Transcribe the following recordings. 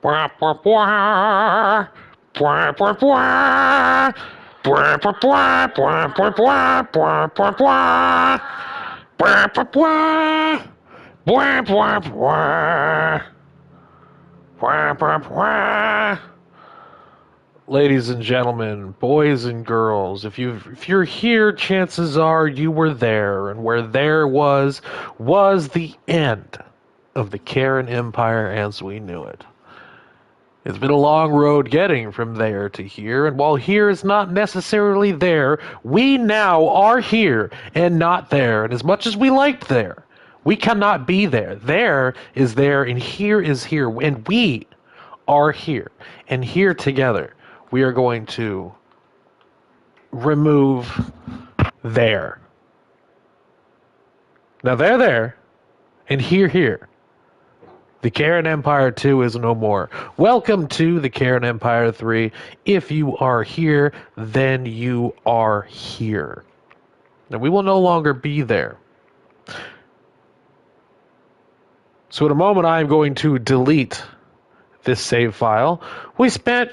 Ladies and gentlemen, boys and girls, if you're here, chances are you were there, and where there was the end of the Kerran Empire as we knew it. It's been a long road getting from there to here, and while here is not necessarily there, we now are here and not there. And as much as we liked there, we cannot be there. There is there, and here is here, and we are here. And here together, we are going to remove there. Now they're there, and here. The Kerran Empire 2 is no more. Welcome to the Kerran Empire 3. If you are here, then you are here. Now we will no longer be there. So in a moment I am going to delete this save file. We spent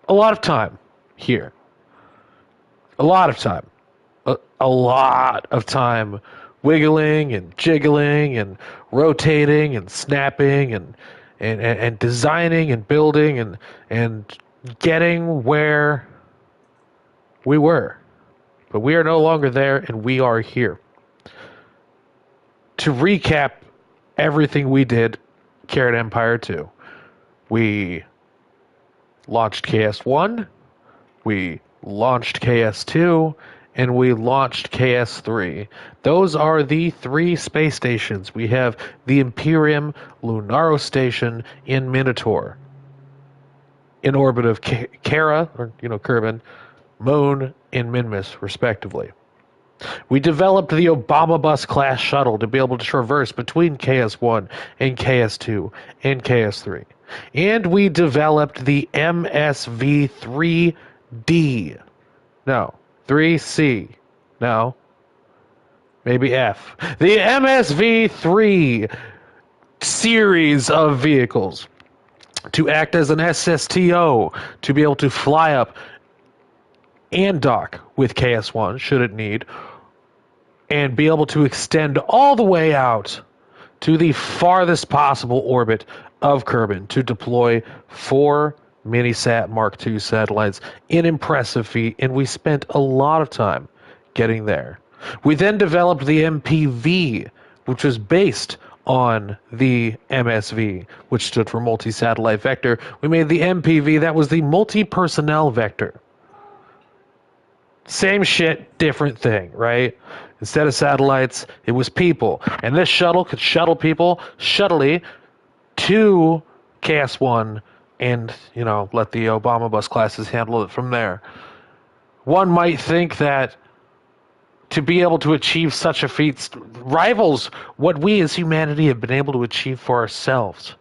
a lot of time here. A lot of time. A lot of time wiggling and jiggling and rotating and snapping and designing and building and getting where we were. But we are no longer there, and we are here. To recap everything we did, Kerran Empire 2. We launched KS1, we launched KS2, and we launched KS3. Those are the 3 space stations. We have the Imperium Lunaro Station in Minotaur, in orbit of Kerra, or Kerbin, Moon, and Minmus, respectively. We developed the Obama Bus class shuttle to be able to traverse between KS1 and KS2 and KS3. And we developed the MSV-3D. No. 3C. No. Maybe F. The MSV-3 series of vehicles to act as an SSTO, to be able to fly up and dock with KS1 should it need, and be able to extend all the way out to the farthest possible orbit of Kerbin to deploy 4 Minisat Mark II satellites, an impressive feat, and we spent a lot of time getting there. We then developed the MPV, which was based on the MSV, which stood for multi-satellite vector. We made the MPV, that was the multi-personnel vector. Same shit, different thing, right? Instead of satellites, it was people. And this shuttle could shuttle people shuttly to KS1 and, let the Obama Bus classes handle it from there. One might think that to be able to achieve such a feat rivals what we as humanity have been able to achieve for ourselves.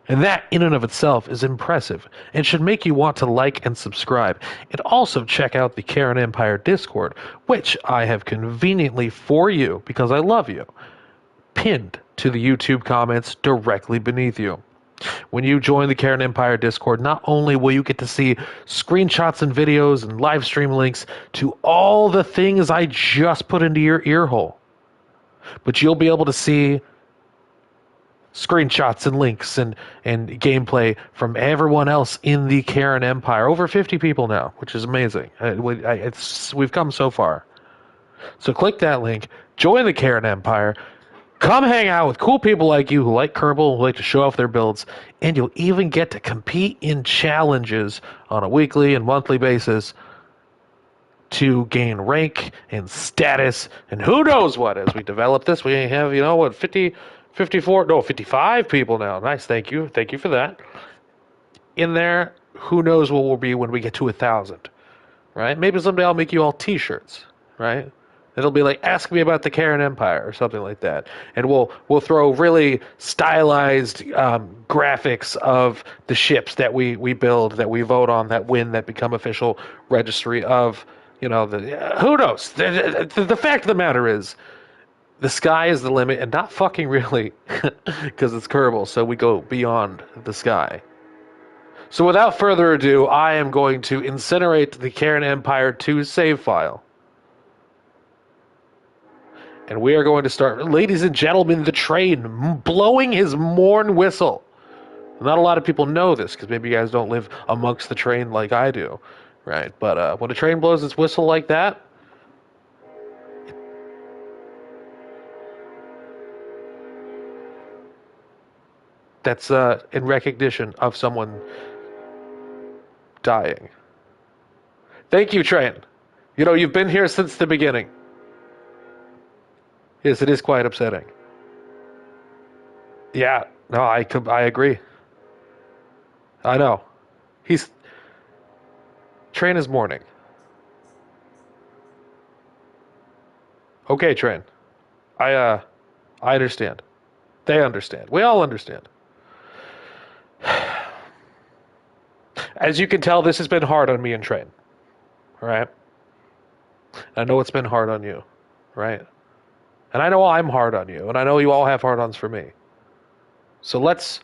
And that, in and of itself, is impressive and should make you want to like and subscribe. And also check out the Kerran Empire Discord, which I have conveniently for you, because I love you, pinned to the YouTube comments directly beneath you. When you join the Kerran Empire Discord, not only will you get to see screenshots and videos and live stream links to all the things I just put into your ear hole, but you'll be able to see screenshots and links and gameplay from everyone else in the Kerran Empire. Over 50 people now, which is amazing. We've come so far. So click that link, join the Kerran Empire, come hang out with cool people like you who like Kerbal, who like to show off their builds, and you'll even get to compete in challenges on a weekly and monthly basis to gain rank and status and who knows what. As we develop this, we have, 55 people now. Nice, thank you for that. In there, who knows what we'll be when we get to 1,000, right? Maybe someday I'll make you all t-shirts, right? It'll be like, ask me about the Kerran Empire or something like that. And we'll throw really stylized graphics of the ships that we build, that we vote on, that win, that become official registry of, who knows? The fact of the matter is, the sky is the limit, and not fucking really, because it's Kerbal, so we go beyond the sky. So without further ado, I am going to incinerate the Kerran Empire 2 save file. And we are going to start, ladies and gentlemen, the train blowing his morn whistle. Not a lot of people know this because maybe you guys don't live amongst the train like I do, right? But when a train blows its whistle like that, that's in recognition of someone dying. Thank you, train. You know, you've been here since the beginning. Yes, it is quite upsetting. Yeah, no, I agree. I know. He's train is mourning. Okay, train. I understand. They understand. We all understand. As you can tell, this has been hard on me and train. All right. I know it's been hard on you, right? And I know I'm hard on you, and I know you all have hard-ons for me. So let's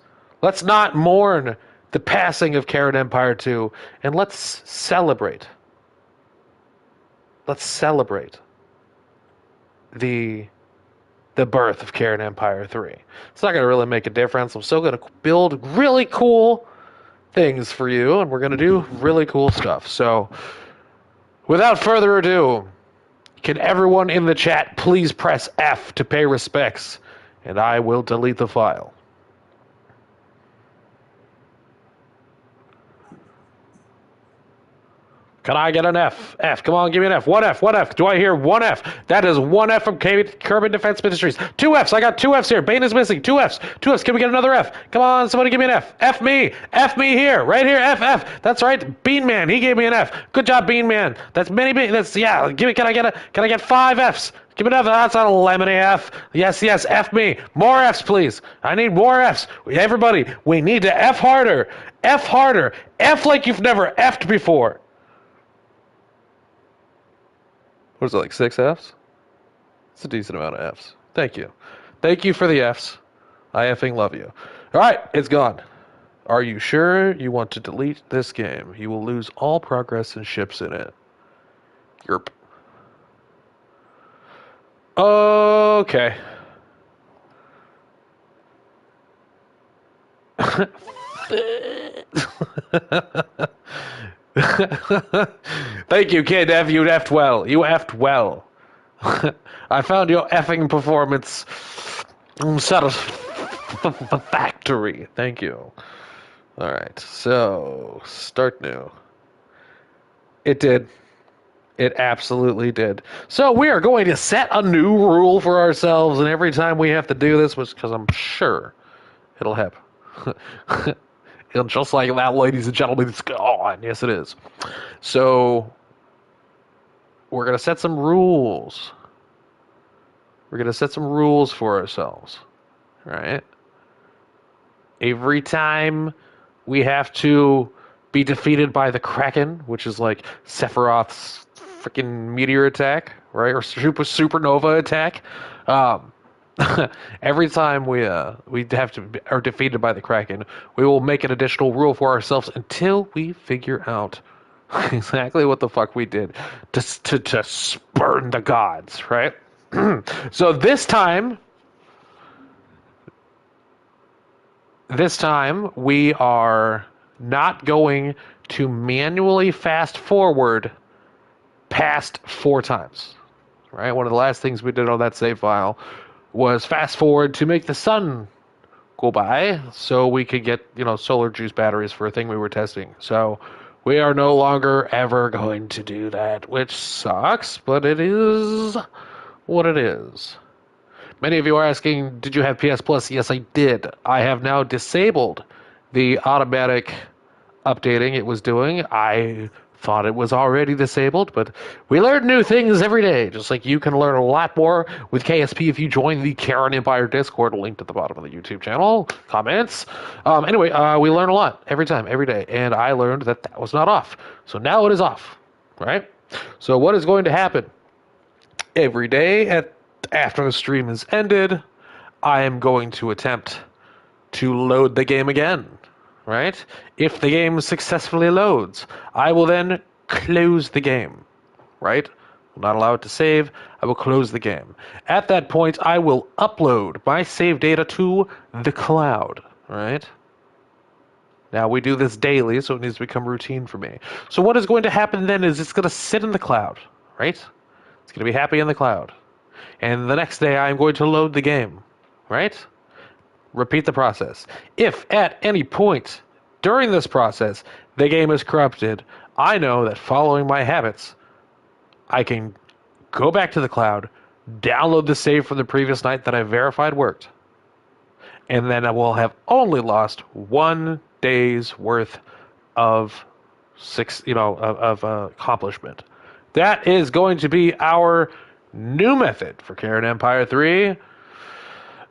not mourn the passing of Kerran Empire 2, and let's celebrate. Let's celebrate the birth of Kerran Empire 3. It's not going to really make a difference. I'm still going to build really cool things for you, and we're going to do really cool stuff. So, without further ado, can everyone in the chat please press F to pay respects, and I will delete the file. Can I get an F? F. Come on, give me an F. One F. One F. Do I hear one F? That is one F from Kerman Defense Ministries. Two Fs. I got two Fs here. Bane is missing. Two Fs. Two Fs. Can we get another F? Come on, somebody give me an F. F me. F me here. Right here. F. F. That's right. Bean Man. He gave me an F. Good job, Bean Man. That's many Bean. That's yeah. Give me. Can I get five Fs? Give me another. That's not a lemony F. Yes, yes. F me. More Fs, please. I need more Fs. Everybody, we need to F harder. F harder. F like you've never F'd before. What is it, like 6 Fs? It's a decent amount of Fs. Thank you. Thank you for the Fs. I effing love you. All right, it's gone. Are you sure you want to delete this game? You will lose all progress and ships in it. Yerp. Okay. Thank you, kid. F, you effed well. You effed well. I found your effing performance satisfactory. Thank you. All right, so start new. It did. It absolutely did. So we are going to set a new rule for ourselves, and every time we have to do this, because I'm sure it'll happen. And just like that, ladies and gentlemen, it's gone. Yes, it is. So we're going to set some rules. We're going to set some rules for ourselves. Right? Every time we have to be defeated by the Kraken, which is like Sephiroth's freaking meteor attack, right? Or supernova attack. Every time we have to are defeated by the Kraken, we will make an additional rule for ourselves until we figure out exactly what the fuck we did to spurn the gods, right? So this time we are not going to manually fast forward past 4 times, right? One of the last things we did on that save file was fast forward to make the sun go by so we could get, solar juice batteries for a thing we were testing. So we are no longer ever going to do that, which sucks, but it is what it is. Many of you are asking, did you have PS Plus? Yes, I did. I have now disabled the automatic updating it was doing. I thought it was already disabled, but we learn new things every day, just like you can learn a lot more with KSP if you join the Kerran Empire Discord, linked at the bottom of the YouTube channel, comments. Anyway, we learn a lot every time, every day, and I learned that was not off. So now it is off, right? So what is going to happen? Every day after the stream is ended, I am going to attempt to load the game again, right? If the game successfully loads, I will then close the game, right? Will not allow it to save. I will close the game. At that point, I will upload my save data to the cloud, right? Now, we do this daily, so it needs to become routine for me. So what is going to happen then is it's going to sit in the cloud, right? It's going to be happy in the cloud. And the next day, I'm going to load the game, right? Repeat the process. If at any point during this process the game is corrupted, I know that following my habits, I can go back to the cloud, download the save from the previous night that I verified worked, and then I will have only lost 1 day's worth of accomplishment. That is going to be our new method for Kerran Empire 3.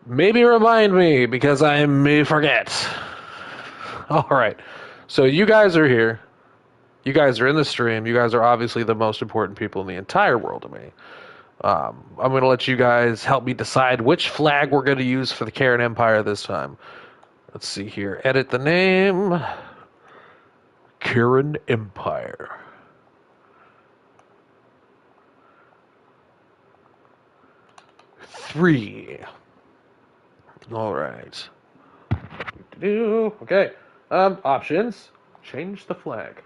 Maybe remind me because I may forget. All right. So you guys are here. You guys are in the stream. You guys are obviously the most important people in the entire world to me. I'm going to let you guys help me decide which flag we're going to use for the Kerran Empire this time. Let's see here. Edit the name. Kerran Empire. Three. All right. Okay. Options. Change the flag.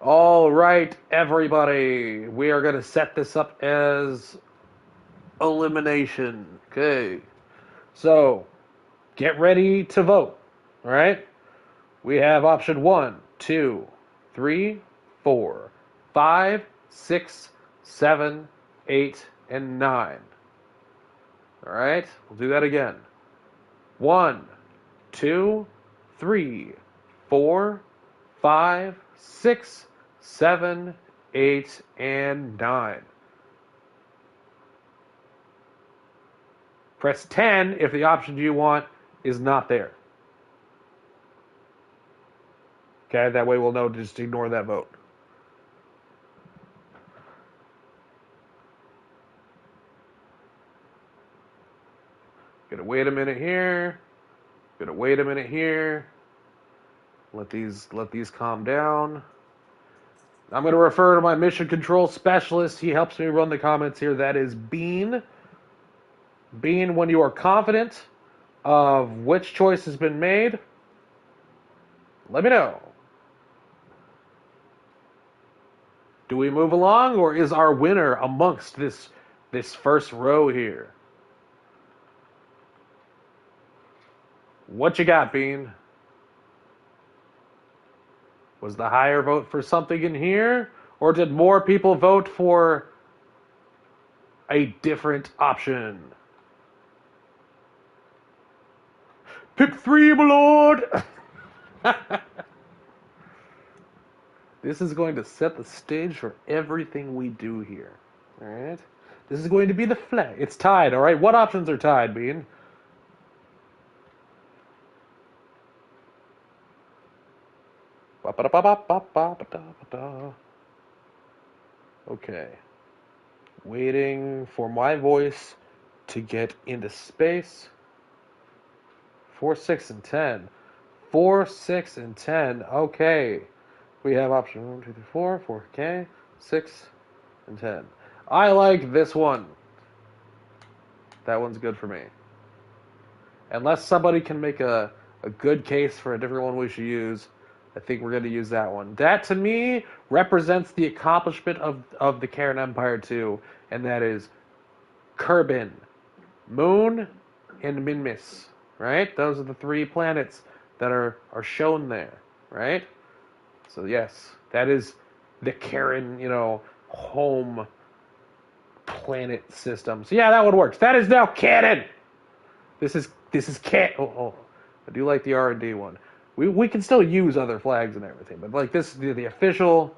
All right, everybody. We are going to set this up as elimination. Okay. So, get ready to vote. All right? We have option 1, 2, 3, 4, 5, 6, 7, 8, and 9. All right? We'll do that again. 1, 2, 3, 4, 5, 6, 7, 8, and 9. Press 10 if the option you want is not there. Okay, that way we'll know to just ignore that vote. Gonna wait a minute here. Gonna wait a minute here. Let these calm down. I'm going to refer to my mission control specialist. He helps me run the comments here. That is Bean. Bean, when you are confident of which choice has been made, let me know. Do we move along, or is our winner amongst this first row here? What you got, Bean? Was the higher vote for something in here? Or did more people vote for a different option? Pick 3, my lord! This is going to set the stage for everything we do here. Alright? This is going to be the flag. It's tied, alright? What options are tied, Bean? Okay. Waiting for my voice to get into space. 4, 6, and 10. 4, 6, and 10. Okay. We have option 1, 2, 3, 4. 4K, 6, and 10. I like this one. That one's good for me. Unless somebody can make a good case for a different one we should use, I think we're going to use that one. That, to me, represents the accomplishment of the Kerran Empire 2, and that is Kerbin, Moon, and Minmis, right? Those are the 3 planets that are shown there, right? So, yes, that is the Kerran, home planet system. So, yeah, that one works. That is now canon! This is Oh, I do like the R&D one. We can still use other flags and everything, but like this, the official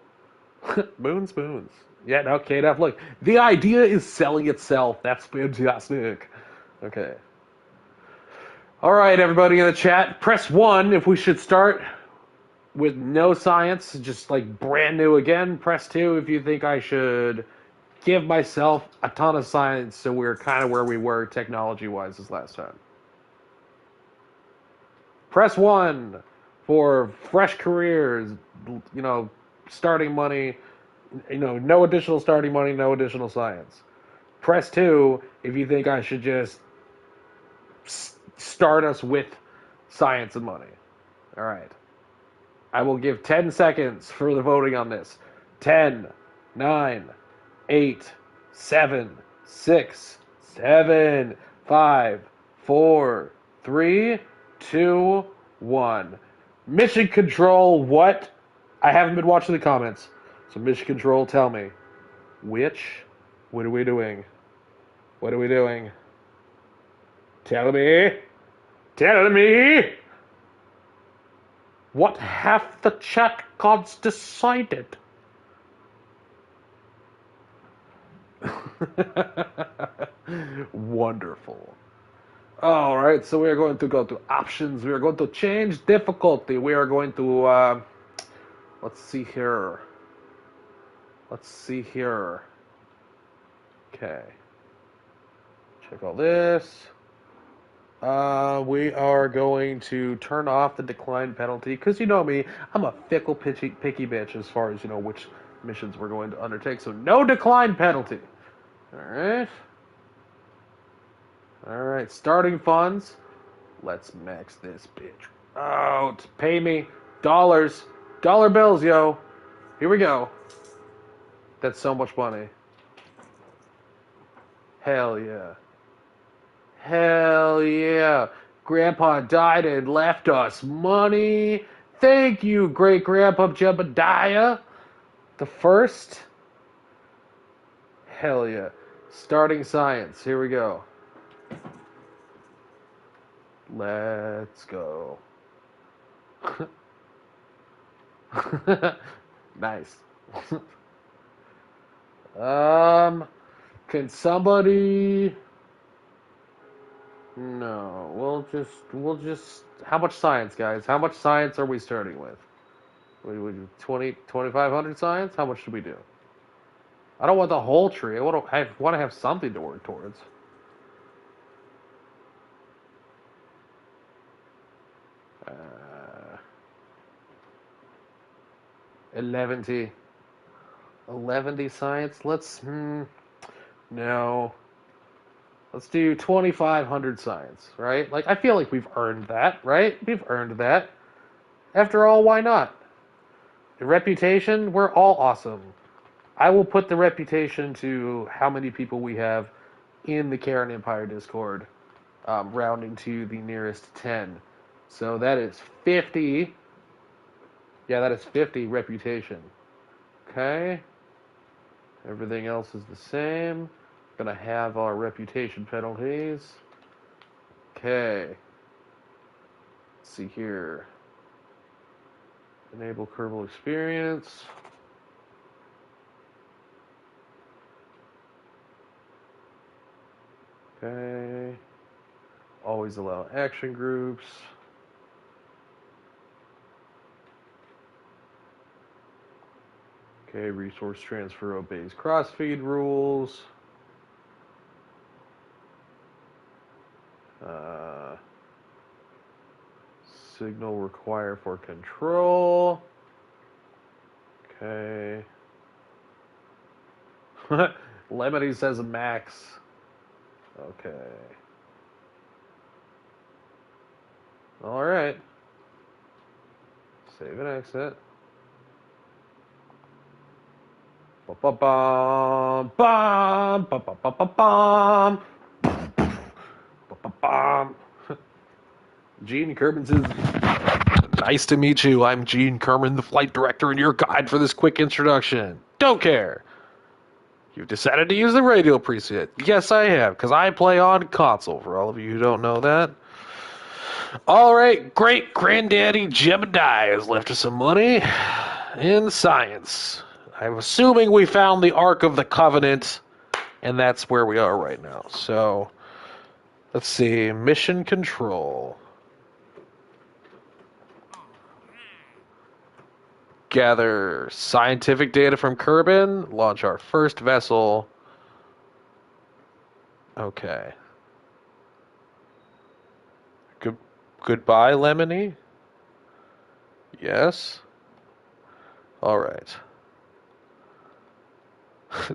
moon spoons. Yeah, okay, enough. Look, the idea is selling itself. That's fantastic. Okay. All right, everybody in the chat, press 1 if we should start with no science, just like brand new again. Press 2 if you think I should give myself a ton of science so we're kind of where we were technology-wise this last time. Press 1 for fresh careers, starting money, no additional starting money, no additional science. Press 2 if you think I should just start us with science and money. All right. I will give 10 seconds for the voting on this. 10, 9, 8, 7, 6, 7, 5, 4, 3, 2, 1. Mission Control, what? I haven't been watching the comments. So Mission Control, tell me. Which? What are we doing? What are we doing? Tell me. Tell me. What have the chat gods decided? Wonderful. All right, so we are going to go to options. We are going to change difficulty. We are going to, let's see here. Let's see here. Okay. Check all this. We are going to turn off the decline penalty, because you know me, I'm a fickle, picky bitch as far as, which missions we're going to undertake. So no decline penalty. Alright. Alright, starting funds. Let's max this bitch out. Pay me. Dollars. Dollar bills, yo. Here we go. That's so much money. Hell yeah. Hell yeah. Grandpa died and left us money. Thank you, great grandpa Jebediah the first. Hell yeah. Starting science. Here we go. Let's go. Nice. Can somebody... No, we'll just, how much science, guys? How much science are we starting with? We do 2,500 science? How much should we do? I don't want the whole tree. I want to have something to work towards. Uh, 11 science. Let's no. Let's do 2,500 science, right? Like, I feel like we've earned that, right? We've earned that. After all, why not? The reputation, we're all awesome. I will put the reputation to how many people we have in the Kerran Empire Discord, rounding to the nearest 10. So that is 50. Yeah, that is 50 reputation. Okay. Everything else is the same. Gonna have our reputation penalties. Okay. Let's see here. Enable Kerbal experience. Okay. Always allow action groups. Okay, resource transfer obeys crossfeed rules. Signal required for control. Okay. Lemony says max. Okay. Alright. Save and exit. Ba-ba-bum, bum, ba-ba-ba-ba-bum. Ba-ba-bum. Gene Kerman says, nice to meet you. I'm Gene Kerman, the flight director, and your guide for this quick introduction. Don't care. You've decided to use the radio preset. Yes, I have, because I play on console, for all of you who don't know that. Alright, great granddaddy Jebediah has left us some money in science. I'm assuming we found the Ark of the Covenant, and that's where we are right now. So, let's see. Mission control. Gather scientific data from Kerbin. Launch our first vessel. Okay. Goodbye, Lemony. Yes. All right.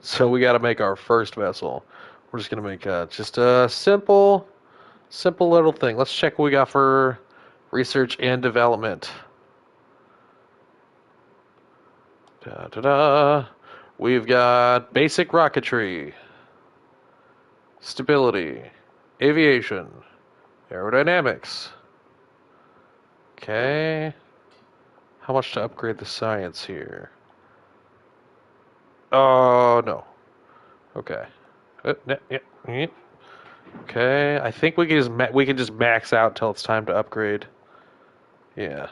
So we got to make our first vessel. We're just gonna make just a simple little thing. Let's check what we got for research and development. Da da da. We've got basic rocketry, stability, aviation, aerodynamics. Okay. How much to upgrade the science here? Oh, no. Okay. Okay, I think we can just max out till it's time to upgrade. Yeah.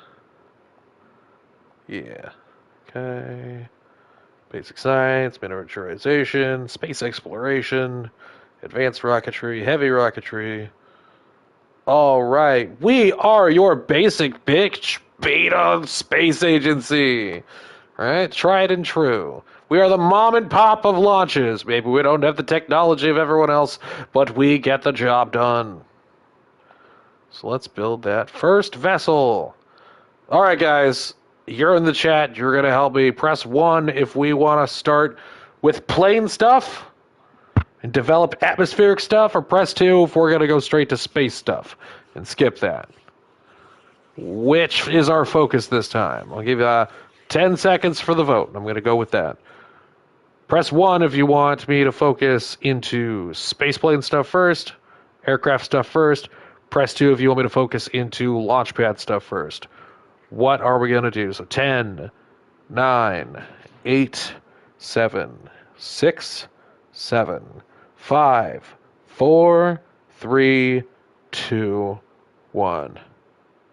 Yeah. Okay. Basic science, miniaturization, space exploration, advanced rocketry, heavy rocketry. All right, we are your basic bitch beta space agency. Right? Tried and true. We are the mom and pop of launches. Maybe we don't have the technology of everyone else, but we get the job done. So let's build that first vessel. All right, guys. You're in the chat. You're going to help me. Press 1 if we want to start with plain stuff and develop atmospheric stuff, or press 2 if we're going to go straight to space stuff and skip that. Which is our focus this time? I'll give you 10 seconds for the vote. I'm going to go with that. Press 1 if you want me to focus into spaceplane stuff first, aircraft stuff first. Press 2 if you want me to focus into launch pad stuff first. What are we going to do? So 10, 9, 8, 7, 6, 7, 5, 4, 3, 2, 1.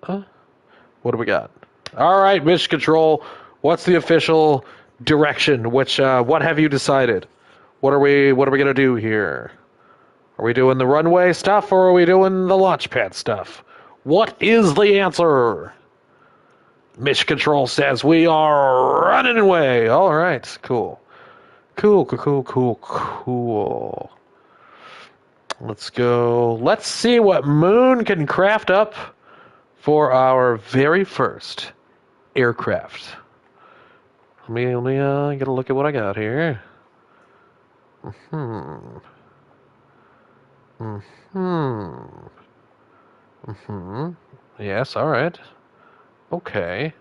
What do we got? All right, Mission Control. What's the official direction? What have you decided? What are we gonna do here? Are we doing the runway stuff or are we doing the launch pad stuff? What is the answer? Mission Control says we are running away. All right, cool. Cool. Let's go. Let's see what Moon can craft up for our very first aircraft. Let me get a look at what I got here. Yes, all right. Okay.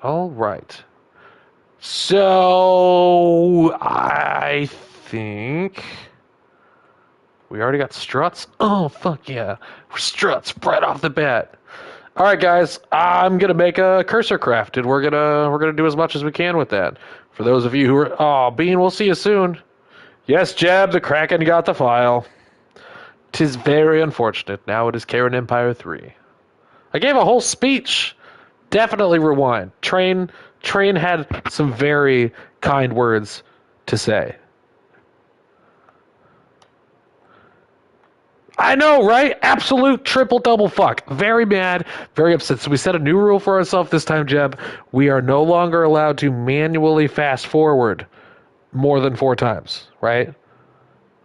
All right. So I think we already got struts. Oh fuck yeah, struts right off the bat. All right, guys, I'm gonna make a cursor craft, and we're gonna do as much as we can with that. For those of you who are, oh Bean, we'll see you soon. Yes, Jeb, the Kraken got the file. 'Tis very unfortunate. Now it is Kerran Empire 3. I gave a whole speech. Definitely rewind. Train had some very kind words to say. I know, right? Absolute triple double fuck. Very mad, very upset. So we set a new rule for ourselves this time, Jeb. We are no longer allowed to manually fast forward more than 4 times, right?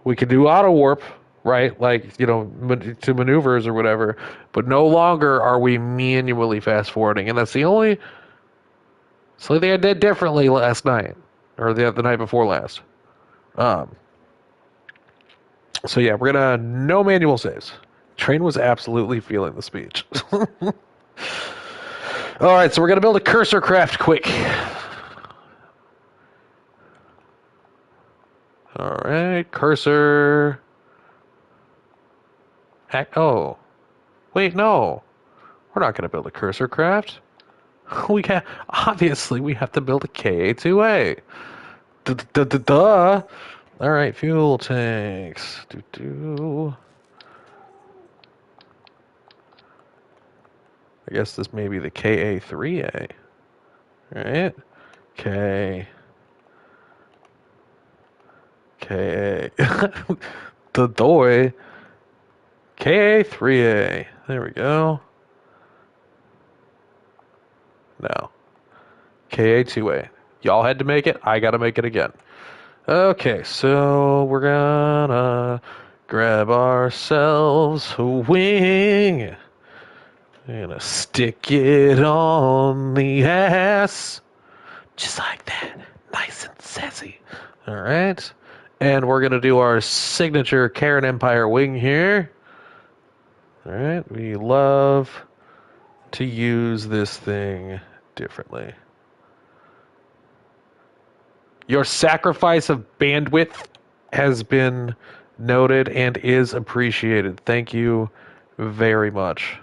We can do auto warp, right? Like, to maneuvers or whatever, but no longer are we manually fast forwarding. And that's the only thing I did differently last night, or the night before last. So yeah, we're gonna no manual saves. Train was absolutely feeling the speech. All right, so we're gonna build a cursor craft quick. All right, cursor. Oh, wait, no, we're not gonna build a cursor craft. Obviously we have to build a KA2A. Duh. All right, fuel tanks. I guess this may be the KA3A. All right. K. The doy. KA3A. There we go. No. KA2A. Y'all had to make it. I got to make it again. Okay, so we're gonna grab ourselves a wing. Gonna stick it on the ass. Just like that. Nice and sassy. Alright. And we're gonna do our signature Kerran Empire wing here. Alright. We love to use this thing differently. Your sacrifice of bandwidth has been noted and is appreciated. Thank you very much.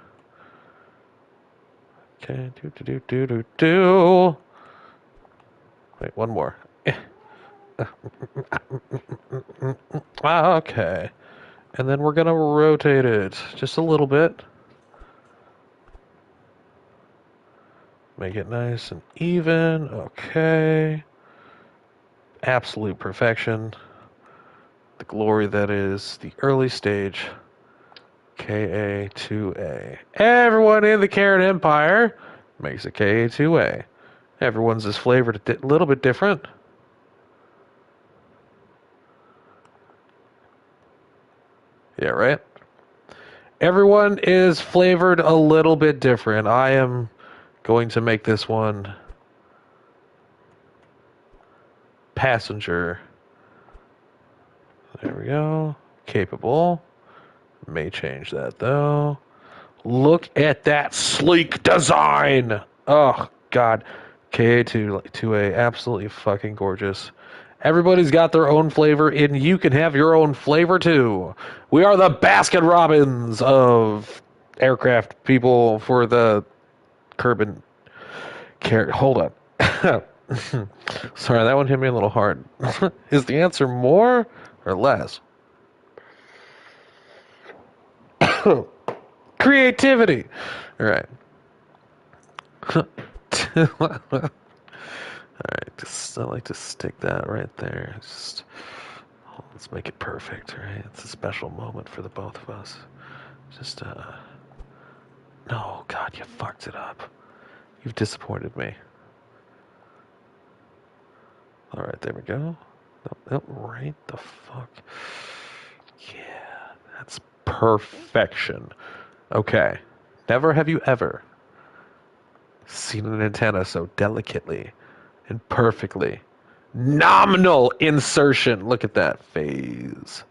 Okay, do. Wait, one more. Okay. And then we're gonna rotate it just a little bit. Make it nice and even. Okay. Absolute perfection. The glory that is the early stage. KA2A. Everyone in the Kerran Empire makes a KA2A. Everyone's is flavored a little bit different. Yeah, right? Everyone is flavored a little bit different. I am going to make this one passenger. There we go. Capable. May change that though. Look at that sleek design. Oh, God. KA2A, absolutely fucking gorgeous. Everybody's got their own flavor, and you can have your own flavor too. We are the Baskin Robbins of aircraft people for the Kerbin. Hold on. Sorry, that one hit me a little hard. Is the answer more or less? Creativity. All right. All right. Just I like to stick that right there. Just let's make it perfect. Right. It's a special moment for the both of us. Just no, God, you fucked it up. You've disappointed me. All right, there we go. No, right the fuck. Yeah, that's perfection. Okay. Never have you ever seen an antenna so delicately and perfectly. Nominal insertion. Look at that phase.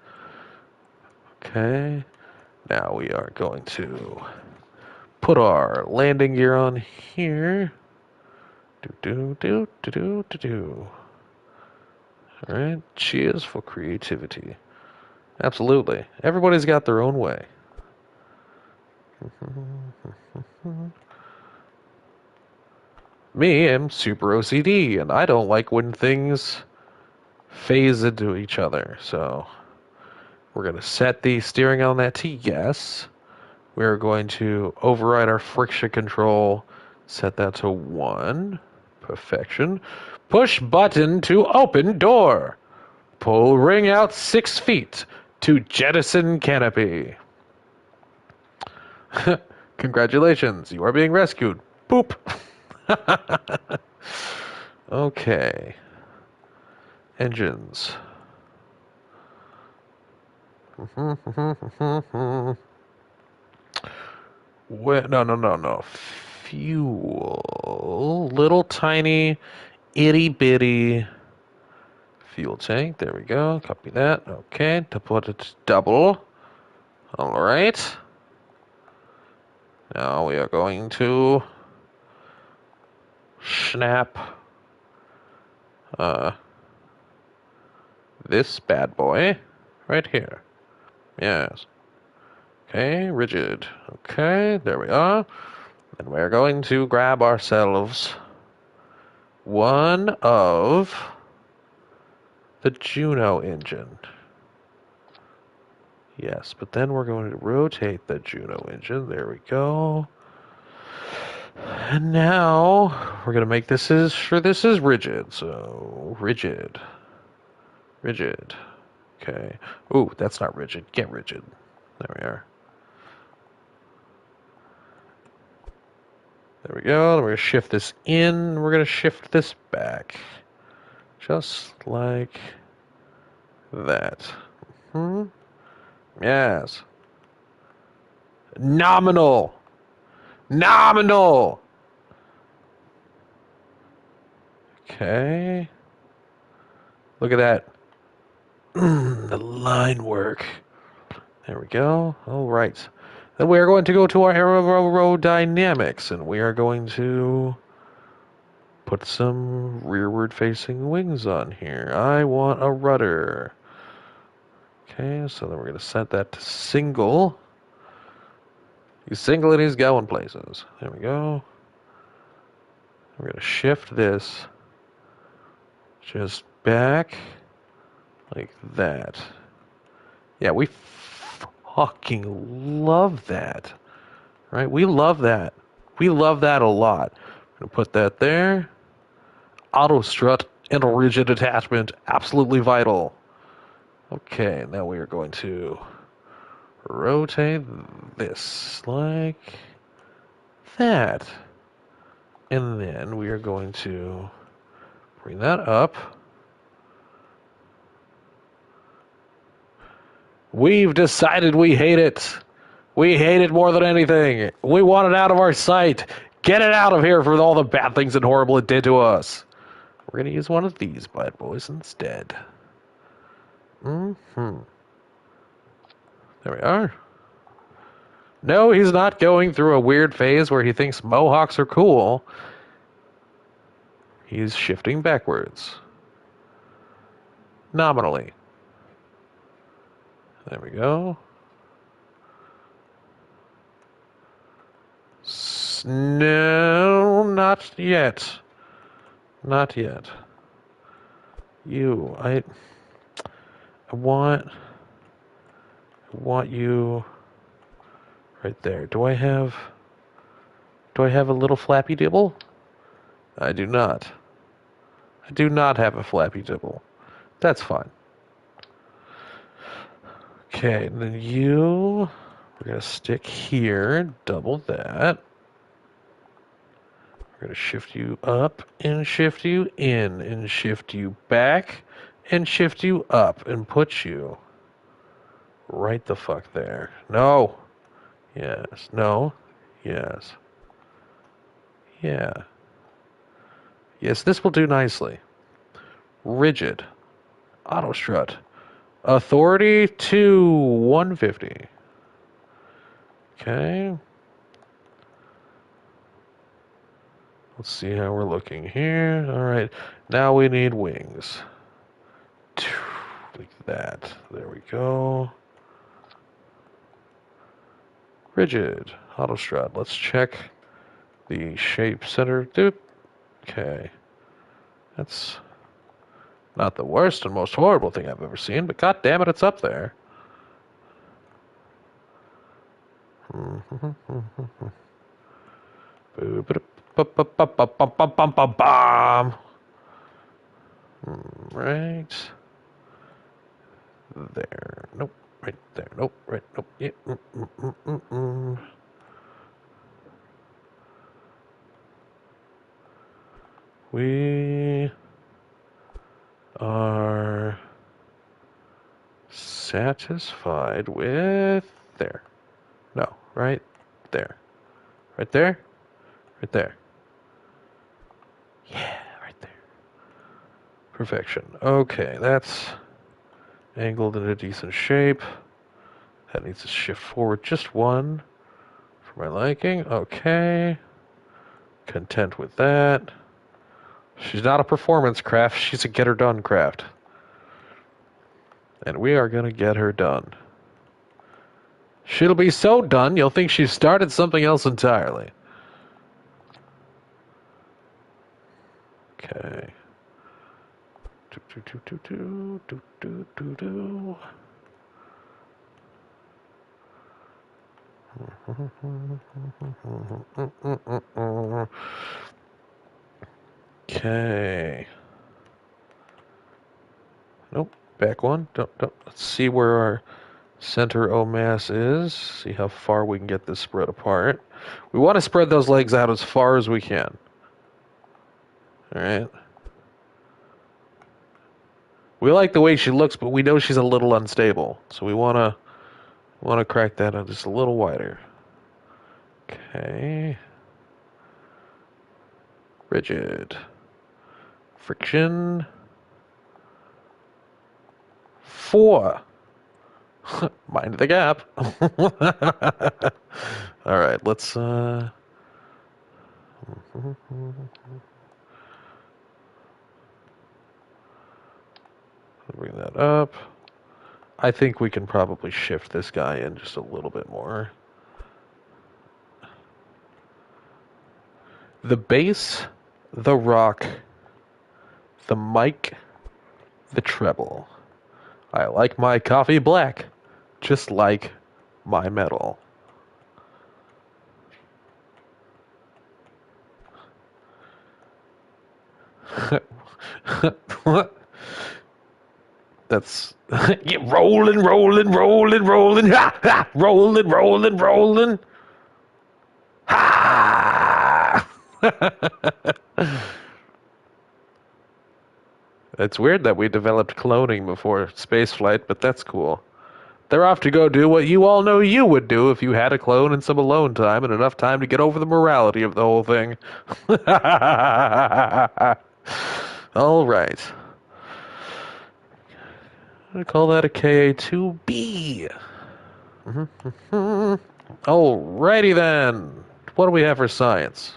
Okay. Now we are going to put our landing gear on here. Do. All right. Cheers for creativity. Absolutely. Everybody's got their own way. Me, I'm super OCD, and I don't like when things phase into each other. So we're going to set the steering on that to yes. We're going to override our friction control, set that to 1. Perfection. Push button to open door. Pull ring out 6 feet to jettison canopy. Congratulations, you are being rescued. Boop. Okay. Engines. No. Fuel. Little tiny, itty bitty fuel tank. There we go. Copy that. Okay. To put it double. All right. Now we are going to snap this bad boy right here. Yes. Okay, rigid. Okay, there we are. And we're going to grab ourselves one of the Juno engine. Yes, but then we're going to rotate the Juno engine. There we go. And now we're going to make this is rigid. So rigid. Okay. Ooh, that's not rigid. Get rigid. There we are. There we go. We're going to shift this in. We're going to shift this back. Just like that. Yes. Nominal. Nominal. Okay. Look at that. The line work. There we go. All right. Then we are going to go to our aerodynamics, and we are going to put some rearward facing wings on here. I want a rudder. Okay, so then we're going to set that to single. He's single and he's going places. There we go. We're going to shift this just back like that. Yeah, we fucking love that. Right? We love that. We love that a lot. I'm going to put that there. Auto strut and a rigid attachment. Absolutely vital. Okay, now we are going to rotate this like that. And then we are going to bring that up. We've decided we hate it. We hate it more than anything. We want it out of our sight. Get it out of here for all the bad things and horrible it did to us. We're going to use one of these bad boys instead. There we are. No, he's not going through a weird phase where he thinks mohawks are cool. He's shifting backwards. Nominally. There we go. No, not yet. Not yet. I want you right there. Do I have a little flappy dibble? I do not. I do not have a flappy dibble. That's fine. Okay, and then we're going to stick here, double that. We're going to shift you up and shift you in and shift you back and shift you up and put you right the fuck there. No. Yes. No. Yes. Yeah. Yes, this will do nicely. Rigid. Auto strut. Authority to 150. Okay. Let's see how we're looking here. All right. Now we need wings. Like that. There we go. Rigid. Auto strut. Let's check the shape center. Okay. That's not the worst and most horrible thing I've ever seen, but god damn it, it's up there. Right there. Nope. Right there. Nope. Right. Nope. Yeah. We are satisfied with there. No, right there. Right there? Right there. Yeah, right there. Perfection. Okay, that's angled in a decent shape. That needs to shift forward just one for my liking. Okay. Content with that. She's not a performance craft, she's a get her done craft. And we are going to get her done. She'll be so done, you'll think she started something else entirely. Okay. Okay. Nope. Back one. Don't. Let's see where our center O mass is. See how far we can get this spread apart. We want to spread those legs out as far as we can. All right. We like the way she looks, but we know she's a little unstable. So we want to Want to crack that out just a little wider. Okay. Rigid. Friction. 4. Mind the gap. All right, let's bring that up. I think we can probably shift this guy in just a little bit more. The bass, the rock, the mic, the treble. I like my coffee black, just like my metal. That's get rolling, rolling, rolling, rolling, ha, ha, rolling, rolling, rolling, ha. It's weird that we developed cloning before spaceflight, but that's cool. They're off to go do what you all know you would do if you had a clone and some alone time and enough time to get over the morality of the whole thing. All right. I'm going to call that a KA2B. Alrighty then. What do we have for science?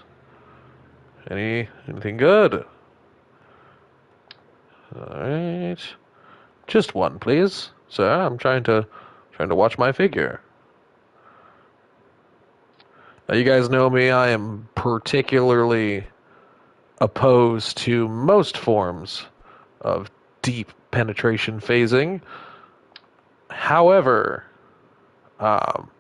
Anything good? Alright. Just one, please. Sir, I'm trying to watch my figure. Now you guys know me, I am particularly opposed to most forms of deep penetration phasing. However, um,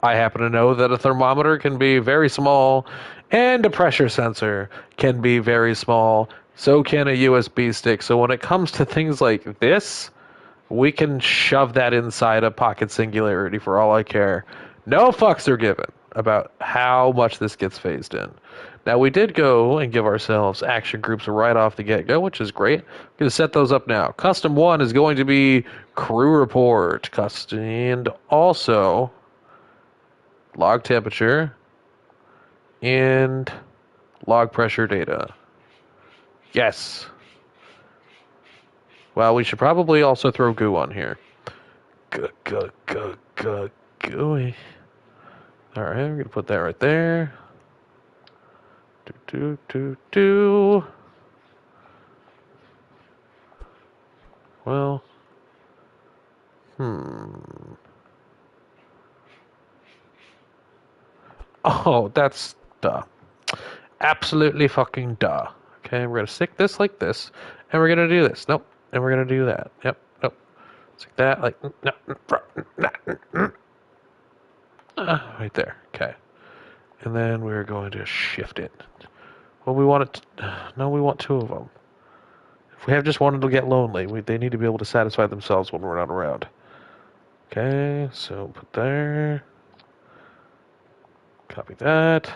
I happen to know that a thermometer can be very small and a pressure sensor can be very small. So can a USB stick. So when it comes to things like this, we can shove that inside a pocket singularity for all I care. No fucks are given about how much this gets phased in. Now, we did go and give ourselves action groups right off the get-go, which is great. I'm going to set those up now. Custom 1 is going to be crew report. And also log temperature and log pressure data. Yes. Well, we should probably also throw goo on here. Gooey. Alright, we're going to put that right there. Well, oh, that's duh. Absolutely fucking duh. Okay, we're going to stick this like this, and we're going to do this. Nope. And we're going to do that. Yep, nope. Stick that like, right there. Okay. And then we're going to shift it. Well, we want it to, no, we want 2 of them. If we have just one, it'll get lonely. They need to be able to satisfy themselves when we're not around. Okay, so put there. Copy that.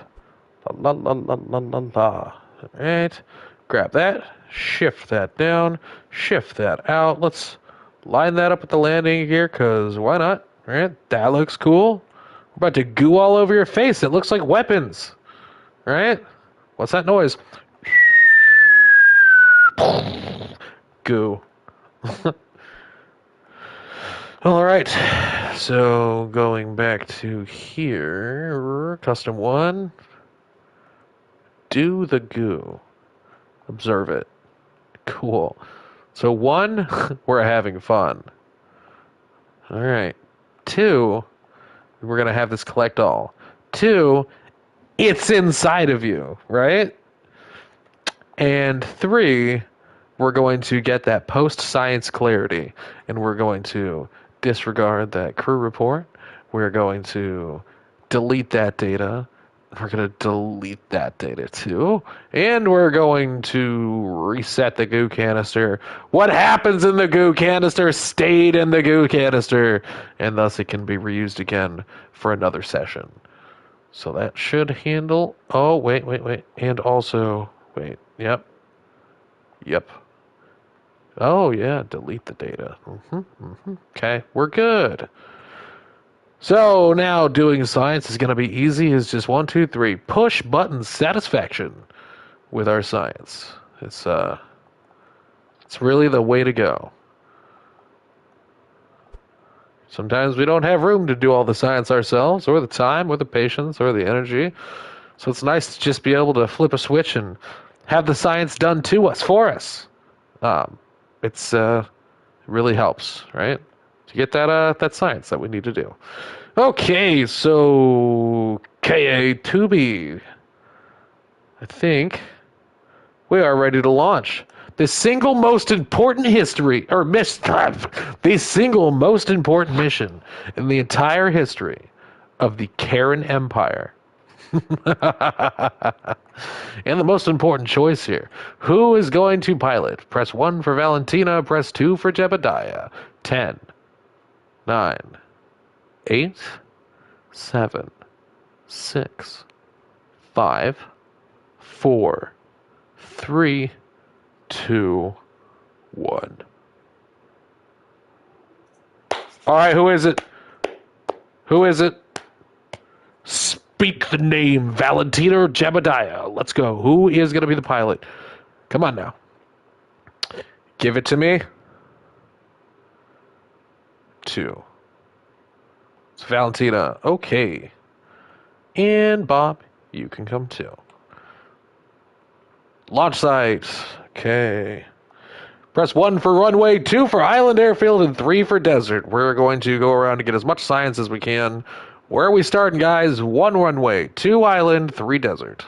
La la la la la la. Alright. Grab that. Shift that down. Shift that out. Let's line that up with the landing gear, because why not? Alright, that looks cool. We're about to goo all over your face. It looks like weapons. Right? What's that noise? Goo. All right. So going back to here, custom 1. Do the goo. Observe it. Cool. So 1, we're having fun. All right. 2, we're going to have this collect all. 2, it's inside of you, right? And 3, we're going to get that post-science clarity, and we're going to disregard that crew report. We're going to delete that data. We're going to delete that data too. And we're going to reset the goo canister. What happens in the goo canister stayed in the goo canister, and thus it can be reused again for another session. So that should handle... Oh, wait. And also... Wait, yep. Oh, yeah, delete the data. Okay, we're good. So now doing science is going to be easy. It's just 1, 2, 3, push button satisfaction with our science. It's really the way to go. Sometimes we don't have room to do all the science ourselves, or the time, or the patience, or the energy. So it's nice to just be able to flip a switch and have the science done to us, for us. It really helps, right? To get that science that we need to do. Okay, so KA2B. I think we are ready to launch the single most important history, or the single most important mission in the entire history of the Kerran Empire. And the most important choice here. Who is going to pilot? Press 1 for Valentina, press 2 for Jebediah. 10, 9, 8, 7, 6, 5, 4, 3, 2, 1. All right, who is it? Who is it? Speak the name, Valentina or Jebediah. Let's go. Who is going to be the pilot? Come on now. Give it to me. 2. It's Valentina. Okay. And Bob, you can come too. Launch site. Okay. Press 1 for runway, 2 for island airfield, and 3 for desert. We're going to go around to get as much science as we can. Where are we starting, guys? 1 runway, 2 island, 3 desert.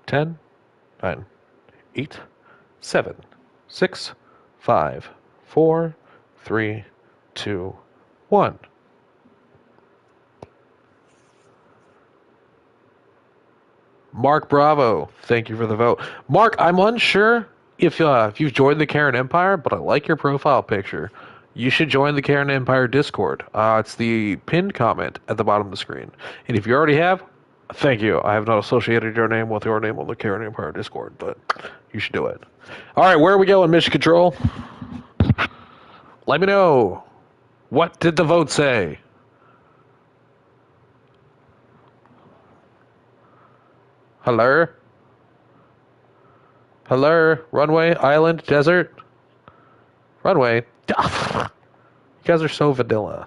Ten, 9, 8, 7, 6, 5, 4, 3, 2, 1. Mark Bravo, thank you for the vote. Mark, I'm unsure if you've joined the Kerran Empire, but I like your profile picture. You should join the Kerran Empire Discord. It's the pinned comment at the bottom of the screen. And if you already have, thank you. I have not associated your name with your name on the Kerran Empire Discord, but you should do it. All right, where are we going, Mission Control? Let me know. What did the vote say? Hello? Hello? Runway? Island? Desert? Runway? You guys are so vanilla.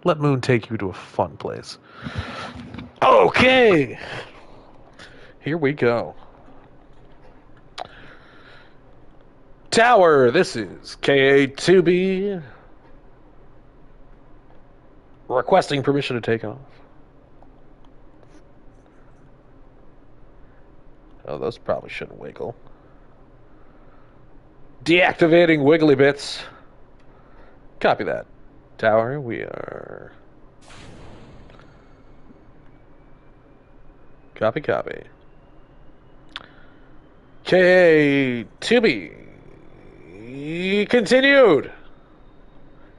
Let Moon take you to a fun place. Okay! Here we go. Tower, this is KA2B. Requesting permission to take off. Oh, those probably shouldn't wiggle. Deactivating wiggly bits. Copy that. Tower, we are... Copy, copy. KA2B. Continued.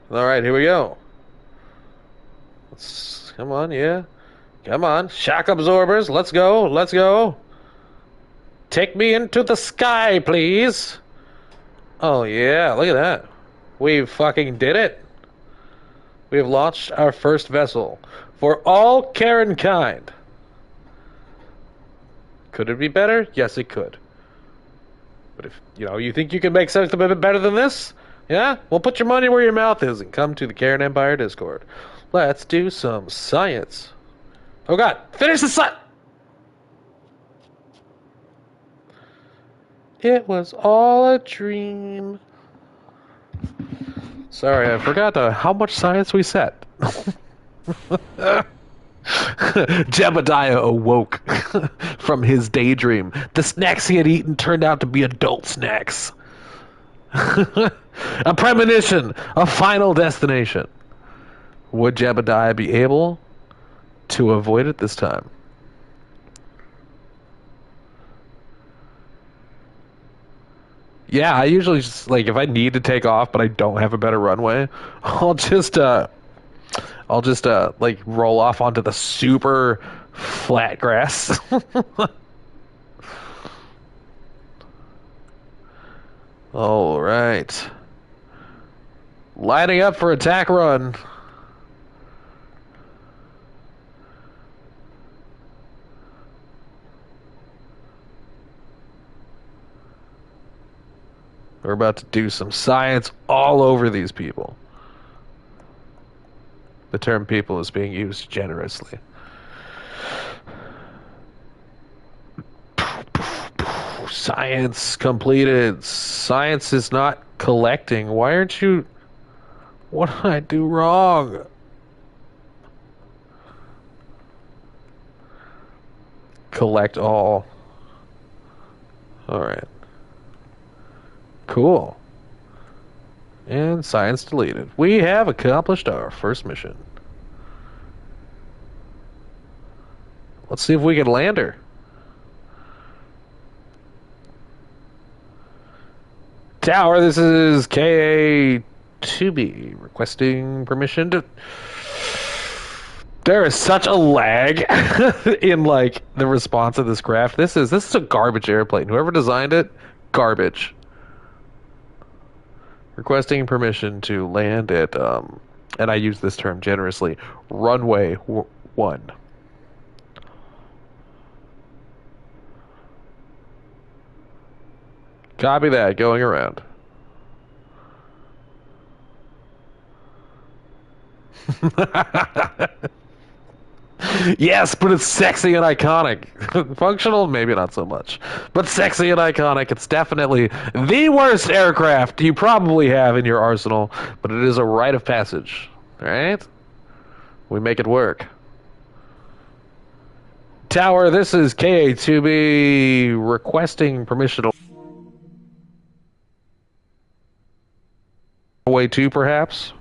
All right, here we go. Come on, yeah. Come on. Shock absorbers. Let's go. Let's go. Take me into the sky, please. Oh, yeah. Look at that. We fucking did it. We have launched our first vessel for all Kerran kind. Could it be better? Yes, it could. But if, you think you can make something a bit better than this, yeah? Well, put your money where your mouth is and come to the Kerran Empire Discord. Let's do some science. Oh, God. Finish the science! It was all a dream. Sorry, I forgot how much science we set. Jebediah awoke from his daydream. The snacks he had eaten turned out to be adult snacks. A premonition, a final destination. Would Jebediah be able to avoid it this time? Yeah, I usually just, if I need to take off but I don't have a better runway, I'll just roll off onto the super flat grass. All right. Lining up for attack run. We're about to do some science all over these people. The term people is being used generously. Science completed. Science is not collecting. Why aren't you... What did I do wrong? Collect all. Alright. Cool. And science deleted. We have accomplished our first mission. Let's see if we can land her. Tower, this is KA2B requesting permission to... There is such a lag in like the response of this craft. This is a garbage airplane. Whoever designed it, garbage. Requesting permission to land at and I use this term generously, runway 1. Copy that, going around. Yes, but it's sexy and iconic. Functional, maybe not so much. But sexy and iconic. It's definitely the worst aircraft you probably have in your arsenal, but it is a rite of passage. Alright? We make it work. Tower, this is KA2B requesting permission to way 2, perhaps?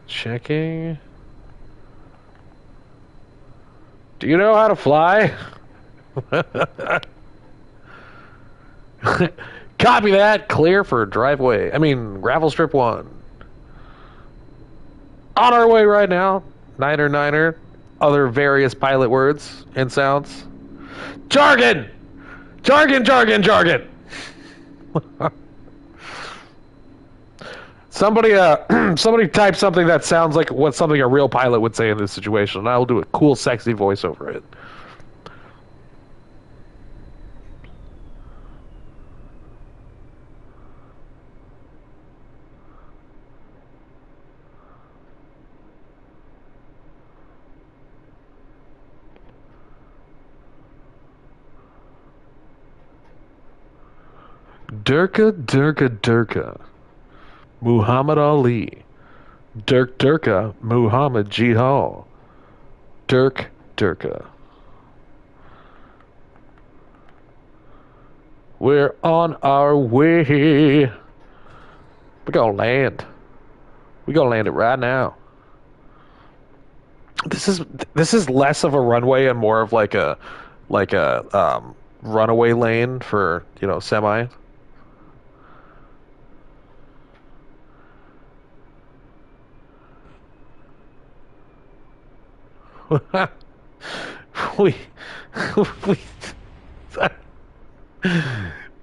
Checking. Do you know how to fly? Copy that. Clear for driveway. Gravel strip 1. On our way right now. Niner, niner. Other various pilot words and sounds. Jargon! Jargon, jargon, jargon! Somebody somebody type something that sounds like what something a real pilot would say in this situation, and I will do a cool, sexy voice over it. Durka, Durka, Durka. Muhammad Ali. Dirk Durka, Muhammad Jihal. Dirk Durka. We're on our way. We're gonna land. We're gonna land it right now. This is less of a runway and more of like a runaway lane for, semi. we, we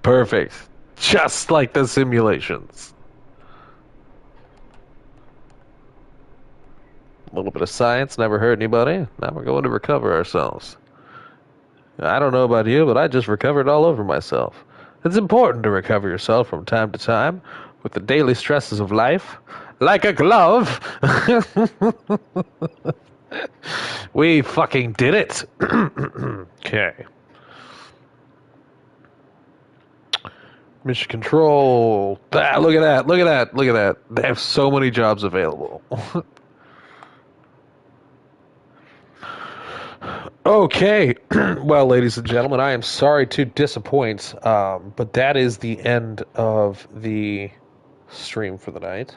perfect, just like the simulations. A little bit of science never hurt anybody. Now we're going to recover ourselves. I don't know about you, but I just recovered all over myself. It's important to recover yourself from time to time with the daily stresses of life, like a glove. We fucking did it. Okay. Mission control. Ah, look at that. Look at that. Look at that. They have so many jobs available. Okay. Well, ladies and gentlemen, I am sorry to disappoint, but that is the end of the stream for the night.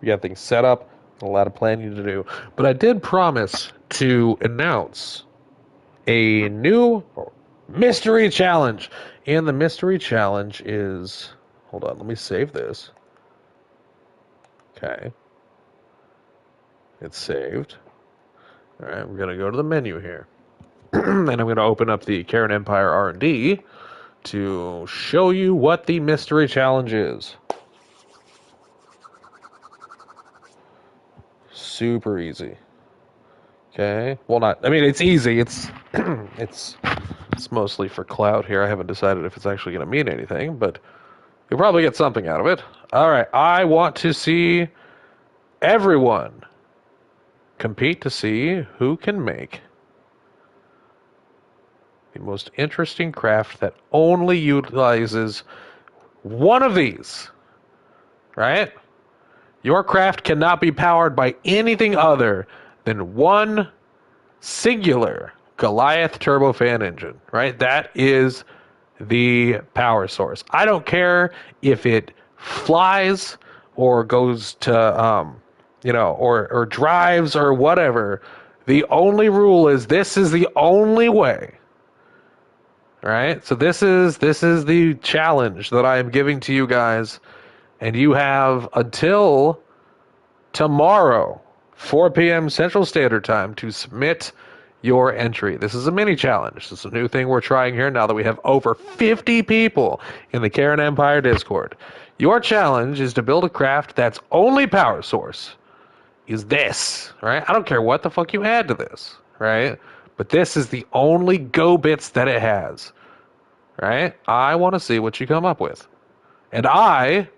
We got things set up, a lot of planning to do. But I did promise to announce a new mystery challenge. And the mystery challenge is... Hold on, let me save this. Okay. It's saved. Alright, we're going to go to the menu here. and I'm going to open up the Kerran Empire R&D to show you what the mystery challenge is. Super easy. Okay. Well, not. I mean, it's easy. It's it's mostly for clout here. I haven't decided if it's actually going to mean anything, but you'll probably get something out of it. All right. I want to see everyone compete to see who can make the most interesting craft that only utilizes one of these. Right? Your craft cannot be powered by anything other than one singular Goliath turbofan engine, right? That is the power source. I don't care if it flies or goes to, or drives or whatever. The only rule is this is the only way, right? So this is the challenge that I am giving to you guys, and you have until tomorrow, 4 p.m. Central Standard Time, to submit your entry. This is a mini challenge. This is a new thing we're trying here now that we have over 50 people in the Kerran Empire Discord. Your challenge is to build a craft that's only power source is this, right? I don't care what the fuck you add to this, right? But this is the only go bits that it has, right? I want to see what you come up with. And I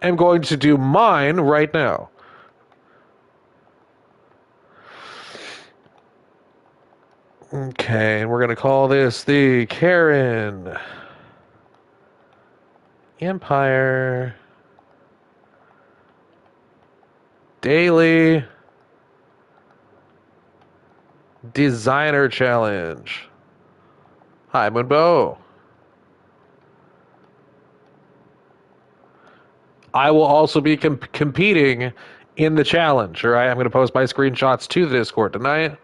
am going to do mine right now. Okay, and we're going to call this the Kerran Empire Daily Designer Challenge. Hi, Moonbo. I will also be competing in the challenge, all right? I'm going to post my screenshots to the Discord tonight.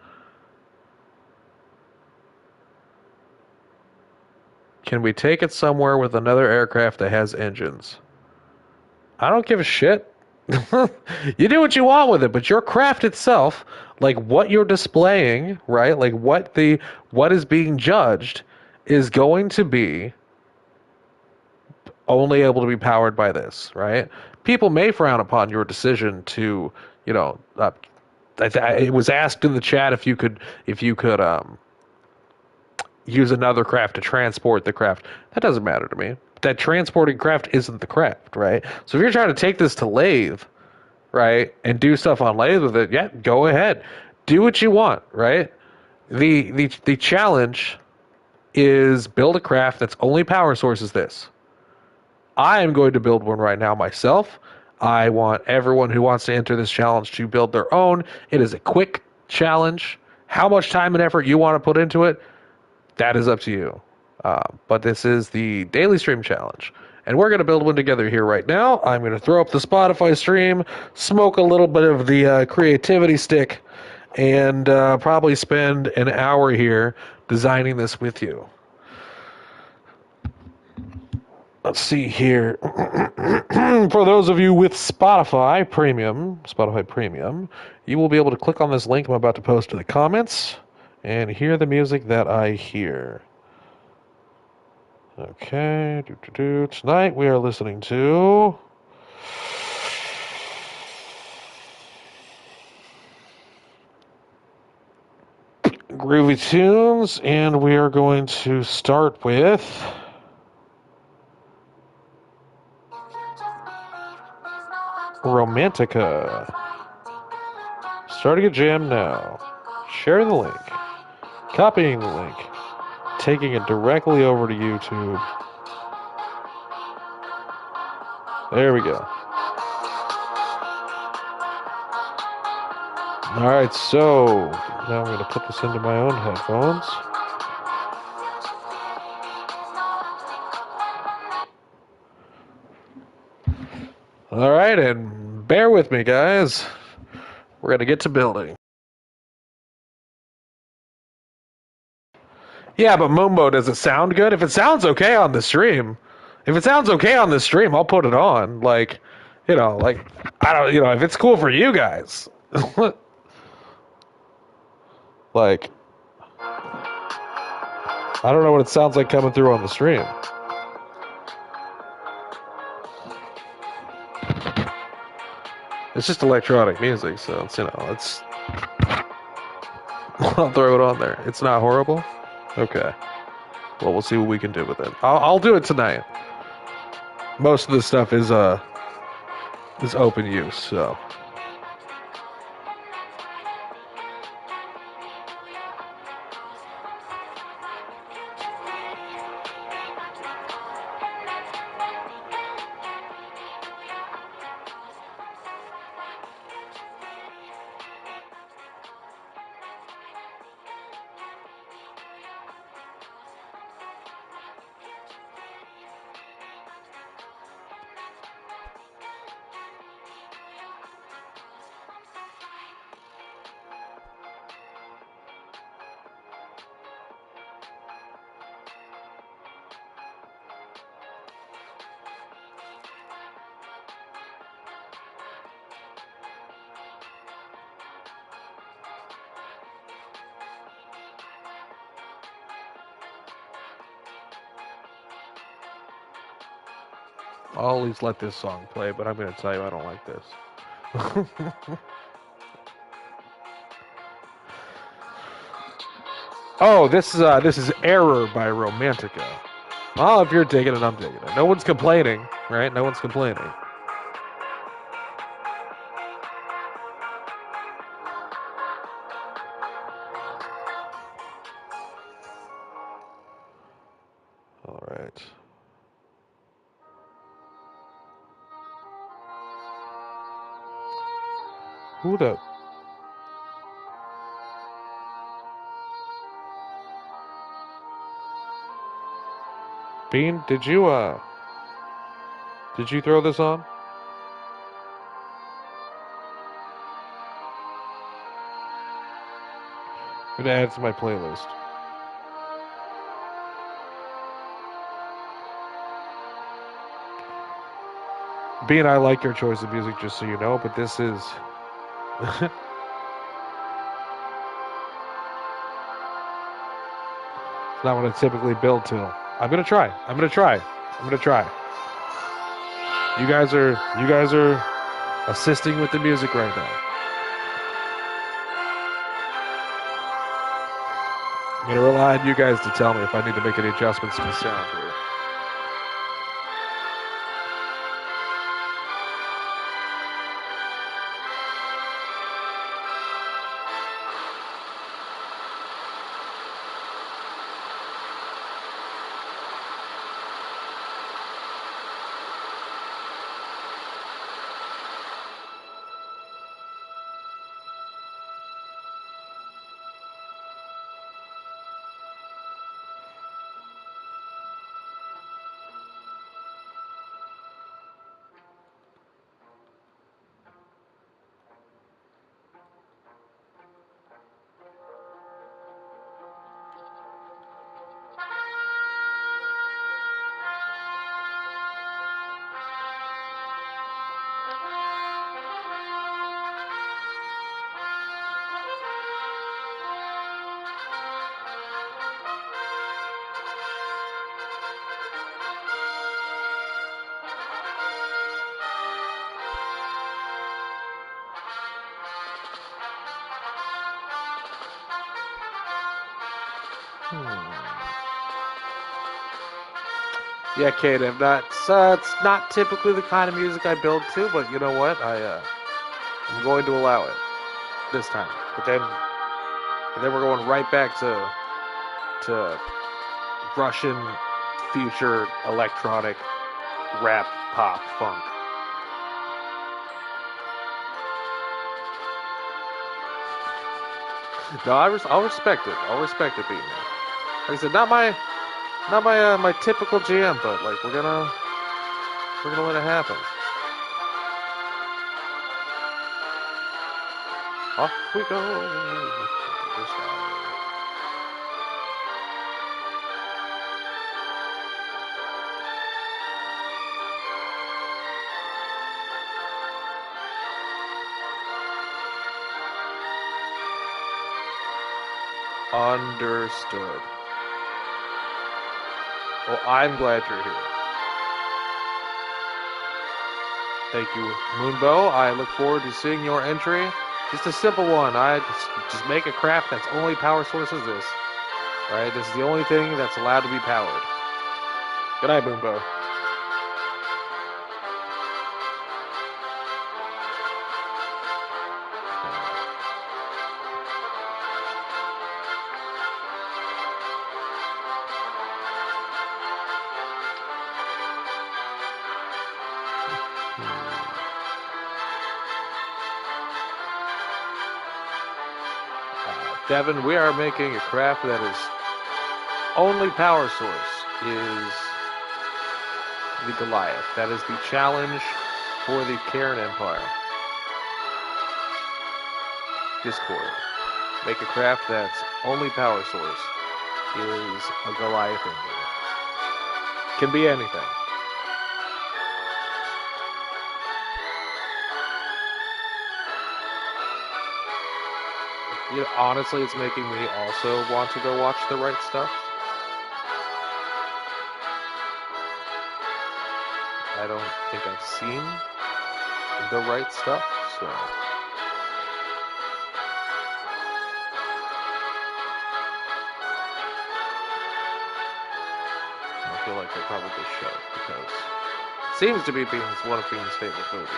Can we take it somewhere with another aircraft that has engines? I don't give a shit. You do what you want with it, but your craft itself, like what you're displaying, right? Like what is being judged is going to be only able to be powered by this, right? People may frown upon your decision to, it was asked in the chat if you could use another craft to transport the craft. That doesn't matter to me. That transporting craft isn't the craft, right? So if you're trying to take this to lathe, right, and do stuff on lathe with it, yeah, go ahead. Do what you want, right? The challenge is build a craft that's only power source is this. I am going to build one right now myself. I want everyone who wants to enter this challenge to build their own. It is a quick challenge. How much time and effort you want to put into it, that is up to you. But this is the daily stream challenge. And we're going to build one together here right now. I'm going to throw up the Spotify stream, smoke a little bit of the creativity stick, and probably spend an hour here designing this with you. Let's see here. For those of you with Spotify Premium, you will be able to click on this link I'm about to post in the comments and hear the music that I hear. Okay. Tonight we are listening to groovy tunes, and we are going to start with Romantica. Starting a jam now. Sharing the link. Copying the link. Taking it directly over to YouTube. There we go. Alright, so now I'm going to put this into my own headphones. Alright, and bear with me, guys. We're going to get to building. Yeah, but Mumbo, does it sound good? If it sounds okay on the stream, I'll put it on. Like, I don't, if it's cool for you guys. Like, I don't know what it sounds like coming through on the stream. It's just electronic music, so it's, it's. I'll throw it on there. It's not horrible. Okay. Well, we'll see what we can do with it. I'll do it tonight. Most of the stuff is open use, so. I'll always let this song play, but I'm going to tell you I don't like this. Oh, this is Error by Romantica. Oh, if you're digging it, I'm digging it. No one's complaining, right? No one's complaining. All right. Who the? Bean, did you throw this on? I'm gonna add it to my playlist. Bean, I like your choice of music, just so you know, but this is. It's not what I typically build to. I'm gonna try. I'm gonna try. I'm gonna try. You guys are assisting with the music right now. I'm gonna rely on you guys to tell me if I need to make any adjustments to the sound here. Yeah, Kate, it's not typically the kind of music I build to, but you know what? I'm going to allow it this time. But then we're going right back to Russian future electronic rap pop funk. No, I'll respect it. I'll respect it, being like I said, not my typical jam, but like we're gonna let it happen. Off we go. Understood. Well, I'm glad you're here. Thank you, Moonbow. I look forward to seeing your entry. Just a simple one. I just make a craft that's only power source is this. Right? This is the only thing that's allowed to be powered. Good night, Moonbow. Devin, we are making a craft that is only power source is the Goliath. That is the challenge for the Kerran Empire. Discord. Make a craft that's only power source is a Goliath engine. Can be anything. You know, honestly, it's making me also want to go watch The Right Stuff. I don't think I've seen The Right Stuff, so I feel like I probably should because it seems to be one of Bean's favorite movies.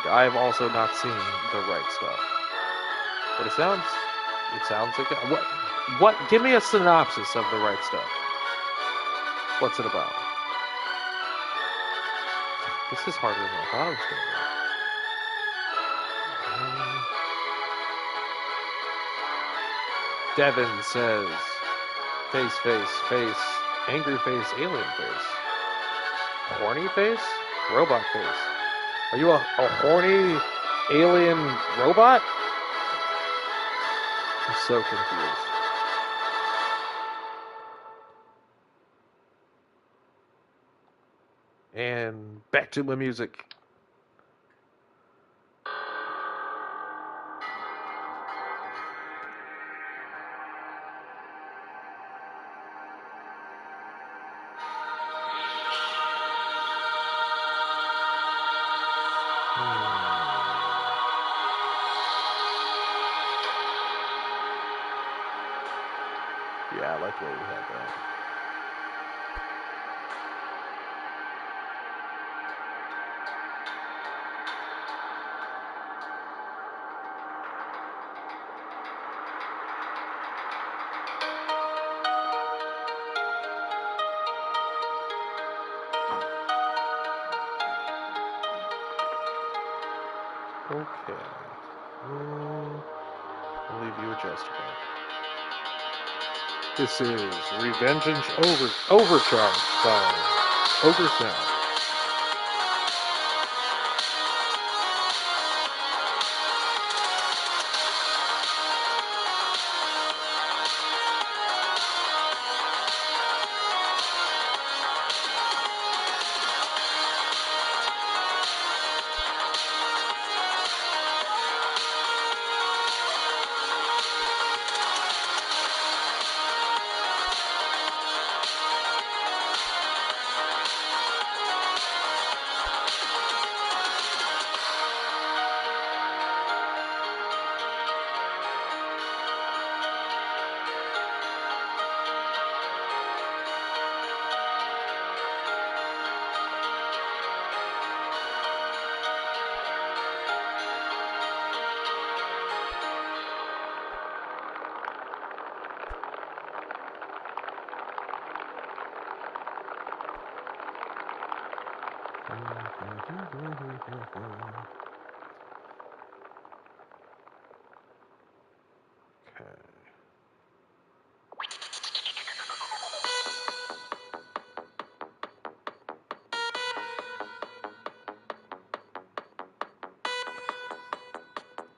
I have also not seen The Right Stuff, but it sounds like what? Give me a synopsis of The Right Stuff. What's it about? This is harder than I thought it was going to be. Devin says, face, angry face, alien face, horny face, robot face. Are you a horny alien robot? I'm so confused. And back to my music. Yeah, I like where we had that. Okay. I'll leave you adjustable. This is Revengeance Overcharge by Ogre Sound.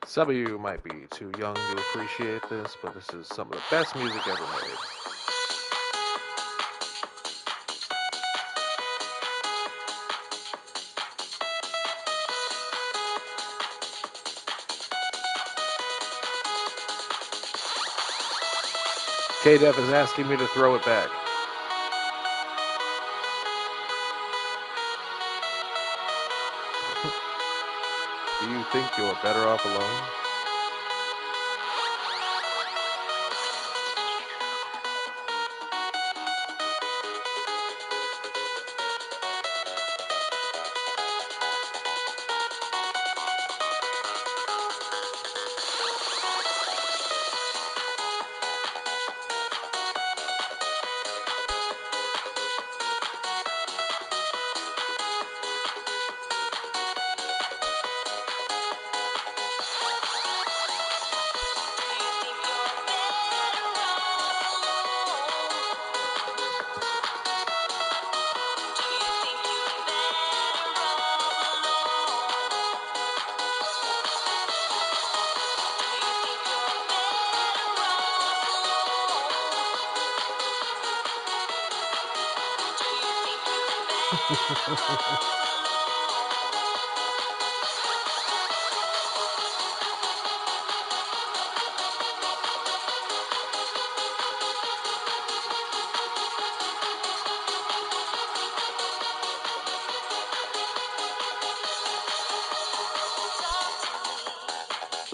Some of you might be too young to appreciate this, but this is some of the best music ever made. K-Def is asking me to throw it back. Do you think you're better off alone?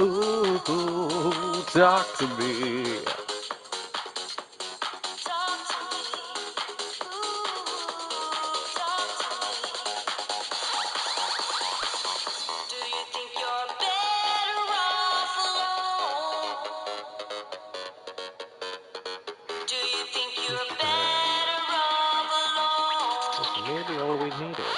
Ooh, talk to me. Maybe all we needed.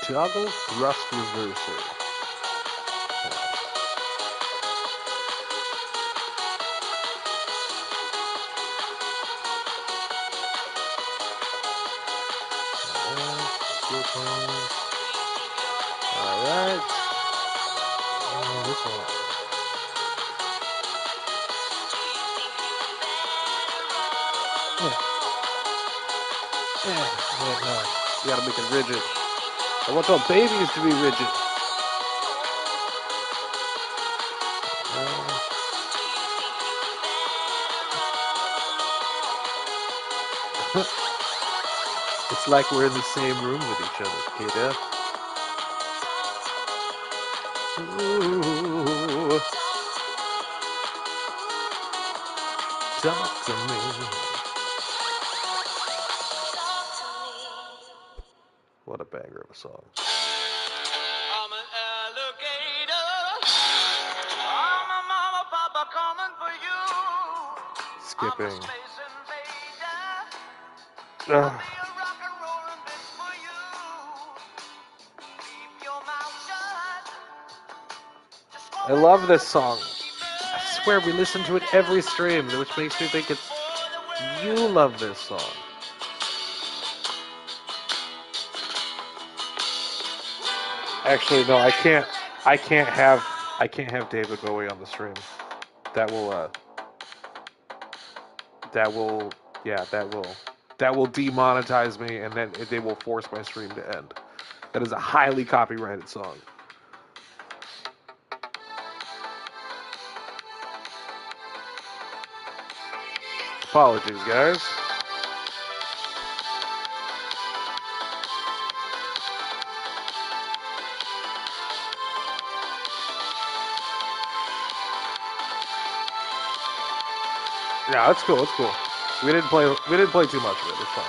Toggle thrust reverser. Alright. This one. Wait, no. You gotta make it rigid. I want all babies to be rigid. It's like we're in the same room with each other, Kata. Ooh, talk to me. What a banger of a song. I'm an alligator. I'm a mama, papa coming for you. Skipping. I'm a space invader. Ugh. I'll be a rock and rollin' bitch for you. Keep your mouth shut. I love this song. I swear we listen to it every stream, which makes me think it's you love this song. Actually, no, I can't. I can't have David Bowie on the stream. That will yeah, that will demonetize me, and then they will force my stream to end. That is a highly copyrighted song. Apologies, guys. Yeah, that's cool. It's cool. We didn't play too much of it. It's fine.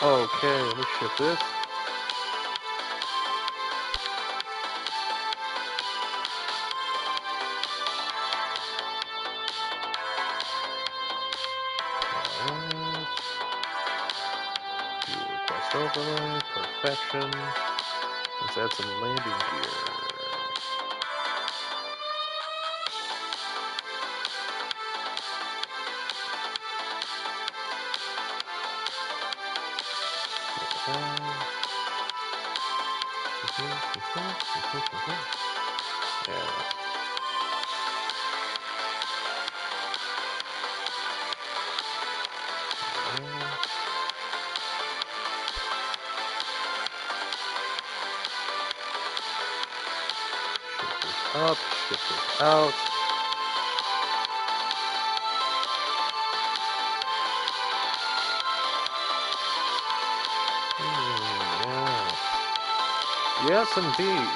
Okay, let me ship this. Request overlay, perfection. Let's add some landing gear. Yeah. up, skip this out. Yeah. Yes, indeed.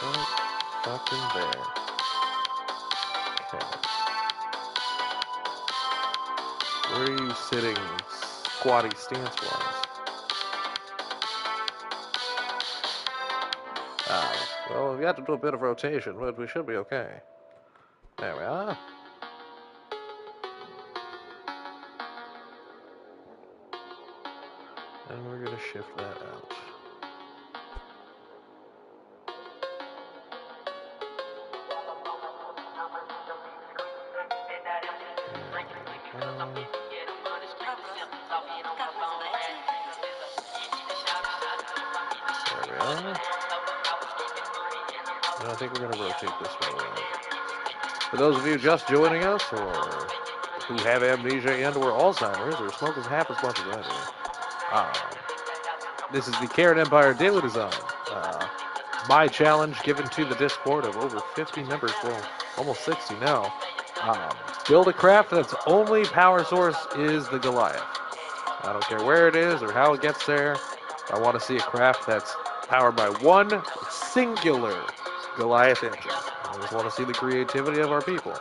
Right fucking there. Okay. Where are you sitting, squatty stance-wise? Ah, well, we have to do a bit of rotation, but we should be okay. There we are. And we're gonna shift that out. There we are. And I think we're gonna rotate this one around. For those of you just joining us, or who have amnesia and/or Alzheimer's, or smoke half as much as I do, this is the Kerran Empire Daily Design. My challenge given to the Discord of over 50 members, well, almost 60 now. Build a craft that's only power source is the Goliath. I don't care where it is or how it gets there. I want to see a craft that's powered by one singular Goliath engine. I just want to see the creativity of our people.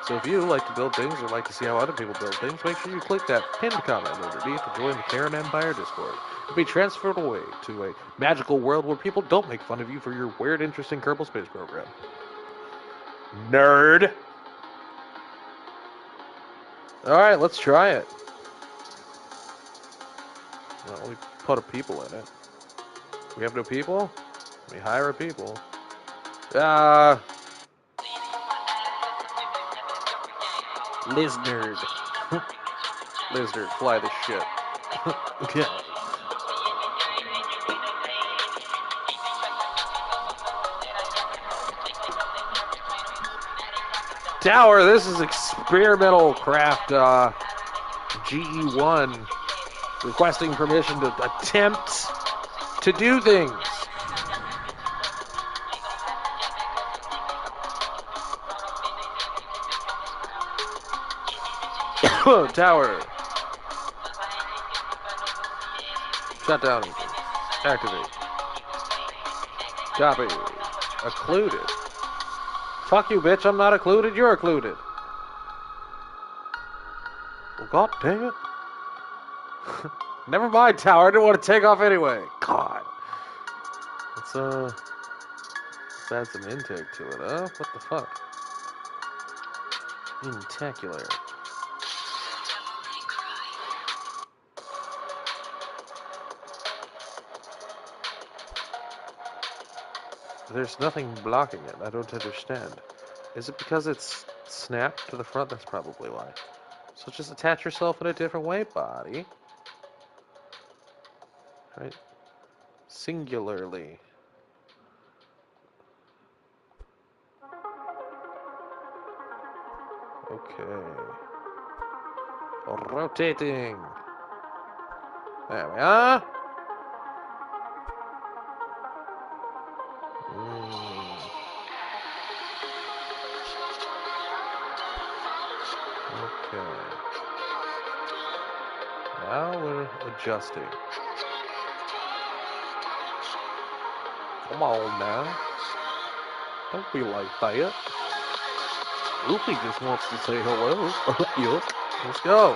So if you like to build things or like to see how other people build things, make sure you click that pinned comment underneath to join the Kerran Empire Discord. You'll be transferred away to a magical world where people don't make fun of you for your weird, interesting Kerbal Space Program. Nerd! Alright, let's try it. Well, we put a people in it. We have no people? We hire a people. Lizard. Lizard, fly this shit. Okay. Tower, this is experimental craft GE1 requesting permission to attempt to do things. Tower. Shut down. Activate. Copy. Occluded. Fuck you, bitch. I'm not occluded. You're occluded. Well, god dang it. Never mind, Tower. I didn't want to take off anyway. God. Let's add some intake to it, huh? What the fuck? Intacular. There's nothing blocking it. I don't understand. Is it because it's snapped to the front? That's probably why. So just attach yourself in a different way, body. Right? Singularly. Okay. Rotating. There we are. Okay. Now we're adjusting. Come on now. Don't be like that. Oopie just wants to say hello. Yup. Let's go.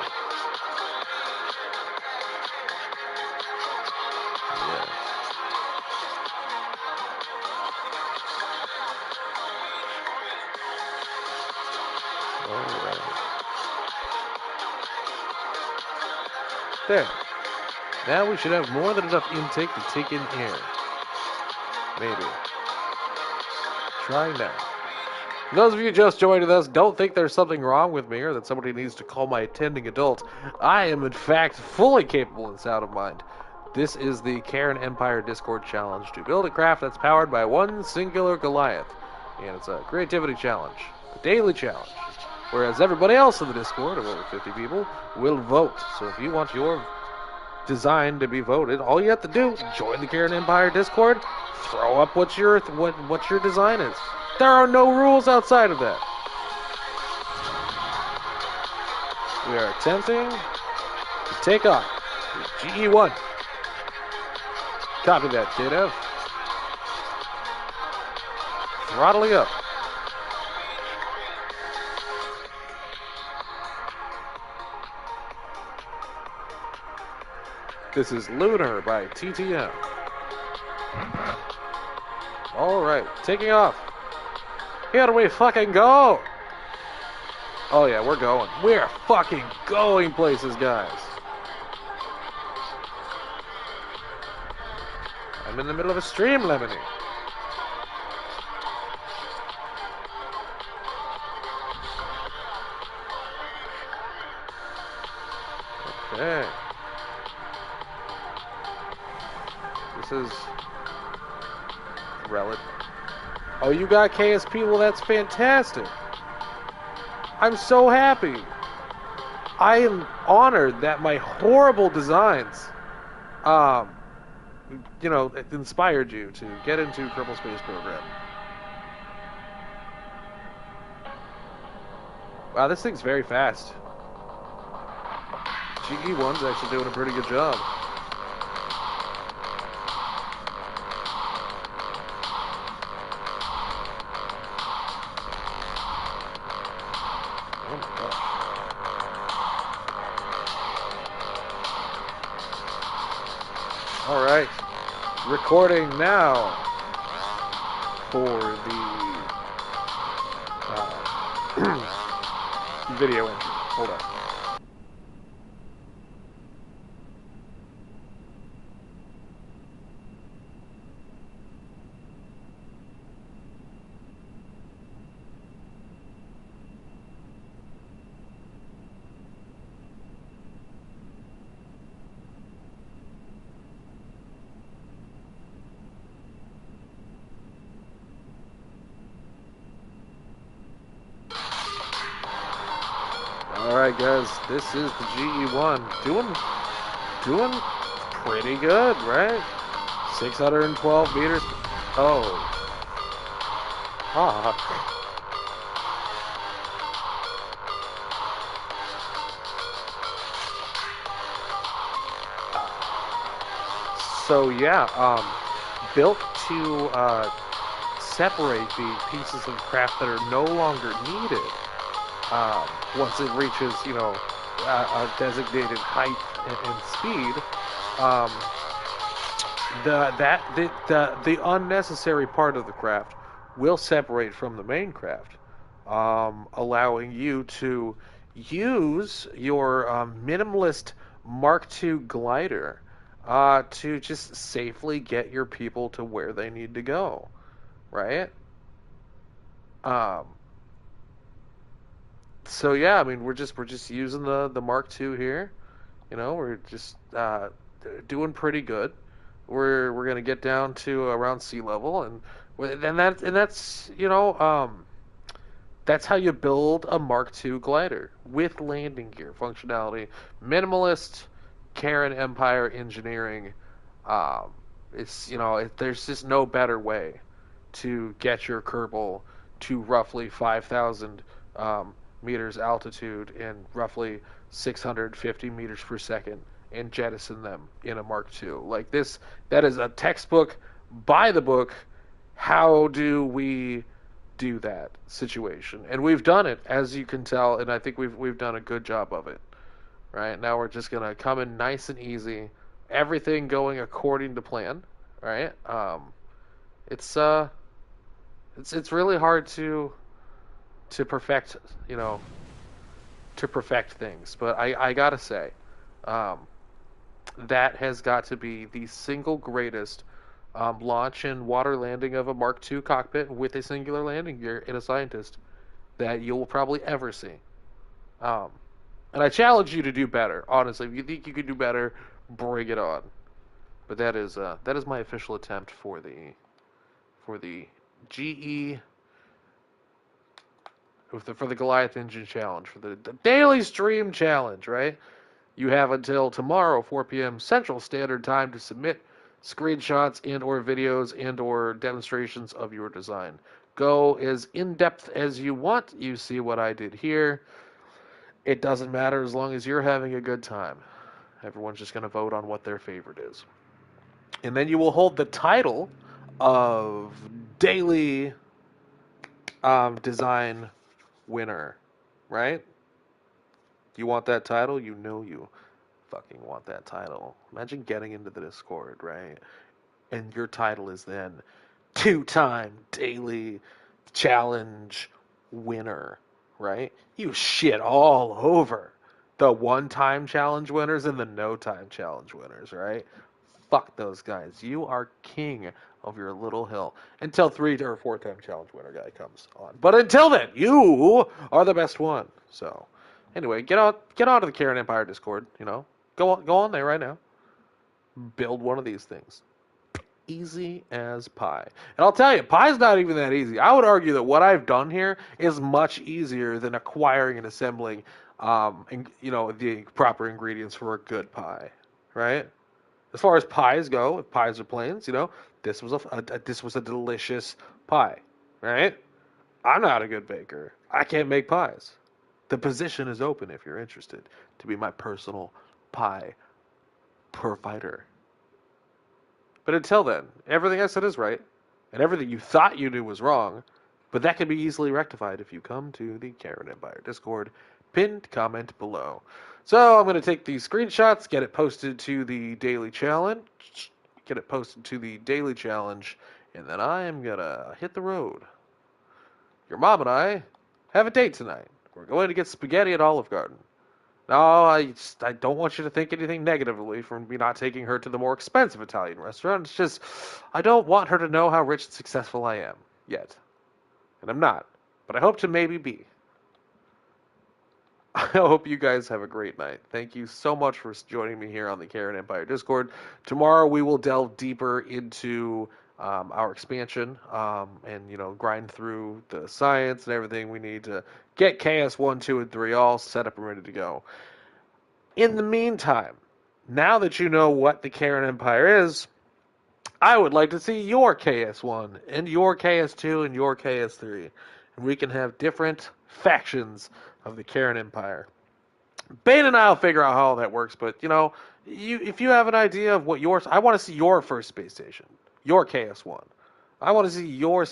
Yeah. Alright. There. Now we should have more than enough intake to take in air. Maybe. Try now. For those of you just joining us, don't think there's something wrong with me or that somebody needs to call my attending adult. I am, in fact, fully capable and sound of mind. This is the Kerran Empire Discord Challenge to build a craft that's powered by one singular Goliath. And it's a creativity challenge, a daily challenge. Whereas everybody else in the Discord, of over 50 people, will vote. So if you want your designed to be voted. All you have to do, join the Kerran Empire Discord, throw up what your design is. There are no rules outside of that. We are attempting to take off GE1. Copy that, kiddo. Throttling up. This is Lunar by TTM. Alright, taking off. Here we fucking go! Oh yeah, we're going. We're fucking going places, guys. I'm in the middle of a stream, Lemony. Okay. This is relative. Oh, you got KSP? Well, that's fantastic. I'm so happy. I am honored that my horrible designs, it inspired you to get into Kerbal Space Program. Wow, this thing's very fast. GE1's actually doing a pretty good job. Oh my gosh. All right, recording now for the video entry. Hold on. Alright guys, this is the GE1. Doing pretty good, right? 612 meters. Oh. Fuck. So yeah, built to separate the pieces of craft that are no longer needed. Once it reaches, a designated height and speed, the unnecessary part of the craft will separate from the main craft, allowing you to use your minimalist Mark II glider to just safely get your people to where they need to go, right? Um, So yeah, I mean we're just using the Mark II here. We're just doing pretty good. We're gonna get down to around sea level, that's how you build a Mark II glider with landing gear functionality, minimalist, Kerran Empire engineering. Um, there's just no better way to get your Kerbal to roughly 5,000 meters altitude and roughly 650 meters per second and jettison them in a Mark II. Like this, that is a textbook, by the book, how do we do that situation? And we've done it, as you can tell, and I think we've done a good job of it. Right now, we're just gonna come in nice and easy, everything going according to plan. Right? It's it's really hard to perfect, to perfect things. But I gotta say, um, that has got to be the single greatest launch and water landing of a Mark II cockpit with a singular landing gear and a scientist that you'll probably ever see. Um, and I challenge you to do better. Honestly, if you think you could do better, bring it on. But that is my official attempt for the GE for the Goliath Engine Challenge, for the daily stream challenge, right? You have until tomorrow, 4 p.m. Central Standard Time, to submit screenshots and or videos and or demonstrations of your design. Go as in-depth as you want. You see what I did here. It doesn't matter as long as you're having a good time. Everyone's just going to vote on what their favorite is. And then you will hold the title of daily design winner, right? You want that title? You know you fucking want that title. Imagine getting into the Discord, right? And your title is then two-time daily challenge winner, right? You shit all over the one-time challenge winners and the no-time challenge winners, right? Fuck those guys. You are king of your little hill until 3 or 4 time challenge winner guy comes on. But until then, you are the best one. So, anyway, get onto the Kerran Empire Discord. Go on there right now. Build one of these things. Easy as pie. And I'll tell you, pie's not even that easy. I would argue that what I've done here is much easier than acquiring and assembling, the proper ingredients for a good pie, right? As far as pies go, if pies are plains, this was a delicious pie, right? I'm not a good baker. I can't make pies. The position is open if you're interested to be my personal pie provider. But until then, everything I said is right, and everything you thought you knew was wrong, but that can be easily rectified if you come to the Kerran Empire Discord, pinned comment below. So I'm going to take these screenshots, get it posted to the daily challenge, and then I am going to hit the road. Your mom and I have a date tonight. We're going to get spaghetti at Olive Garden. No, I don't want you to think anything negatively from me not taking her to the more expensive Italian restaurant. It's just, I don't want her to know how rich and successful I am, yet. And I'm not. But I hope to maybe be. I hope you guys have a great night. Thank you so much for joining me here on the Kerran Empire Discord. Tomorrow we will delve deeper into our expansion and grind through the science and everything we need to get KS 1, 2, and 3 all set up and ready to go. In the meantime, now that you know what the Kerran Empire is, I would like to see your KS1 and your KS2 and your KS3. And we can have different factions of the Kerran Empire. Bane and I will figure out how all that works, but if you have an idea of what yours, I want to see your first space station, your KS1. I want to see your,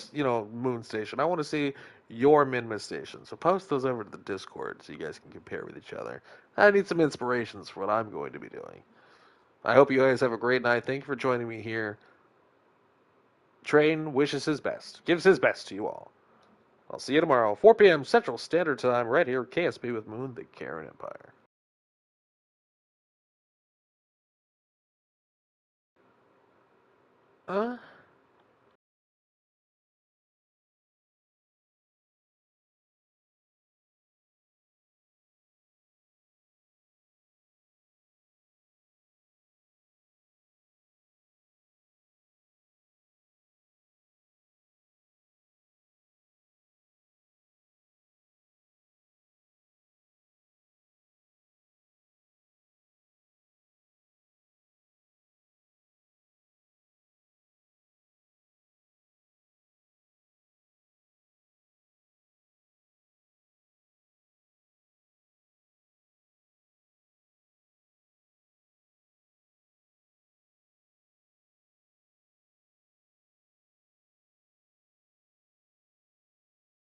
moon station. I want to see your Minmus station. So post those over to the Discord so you guys can compare with each other. I need some inspirations for what I'm going to be doing. I hope you guys have a great night. Thank you for joining me here. Train wishes his best, gives his best to you all. I'll see you tomorrow, 4 p.m. Central Standard Time, right here at KSP with Moon, the Kerran Empire.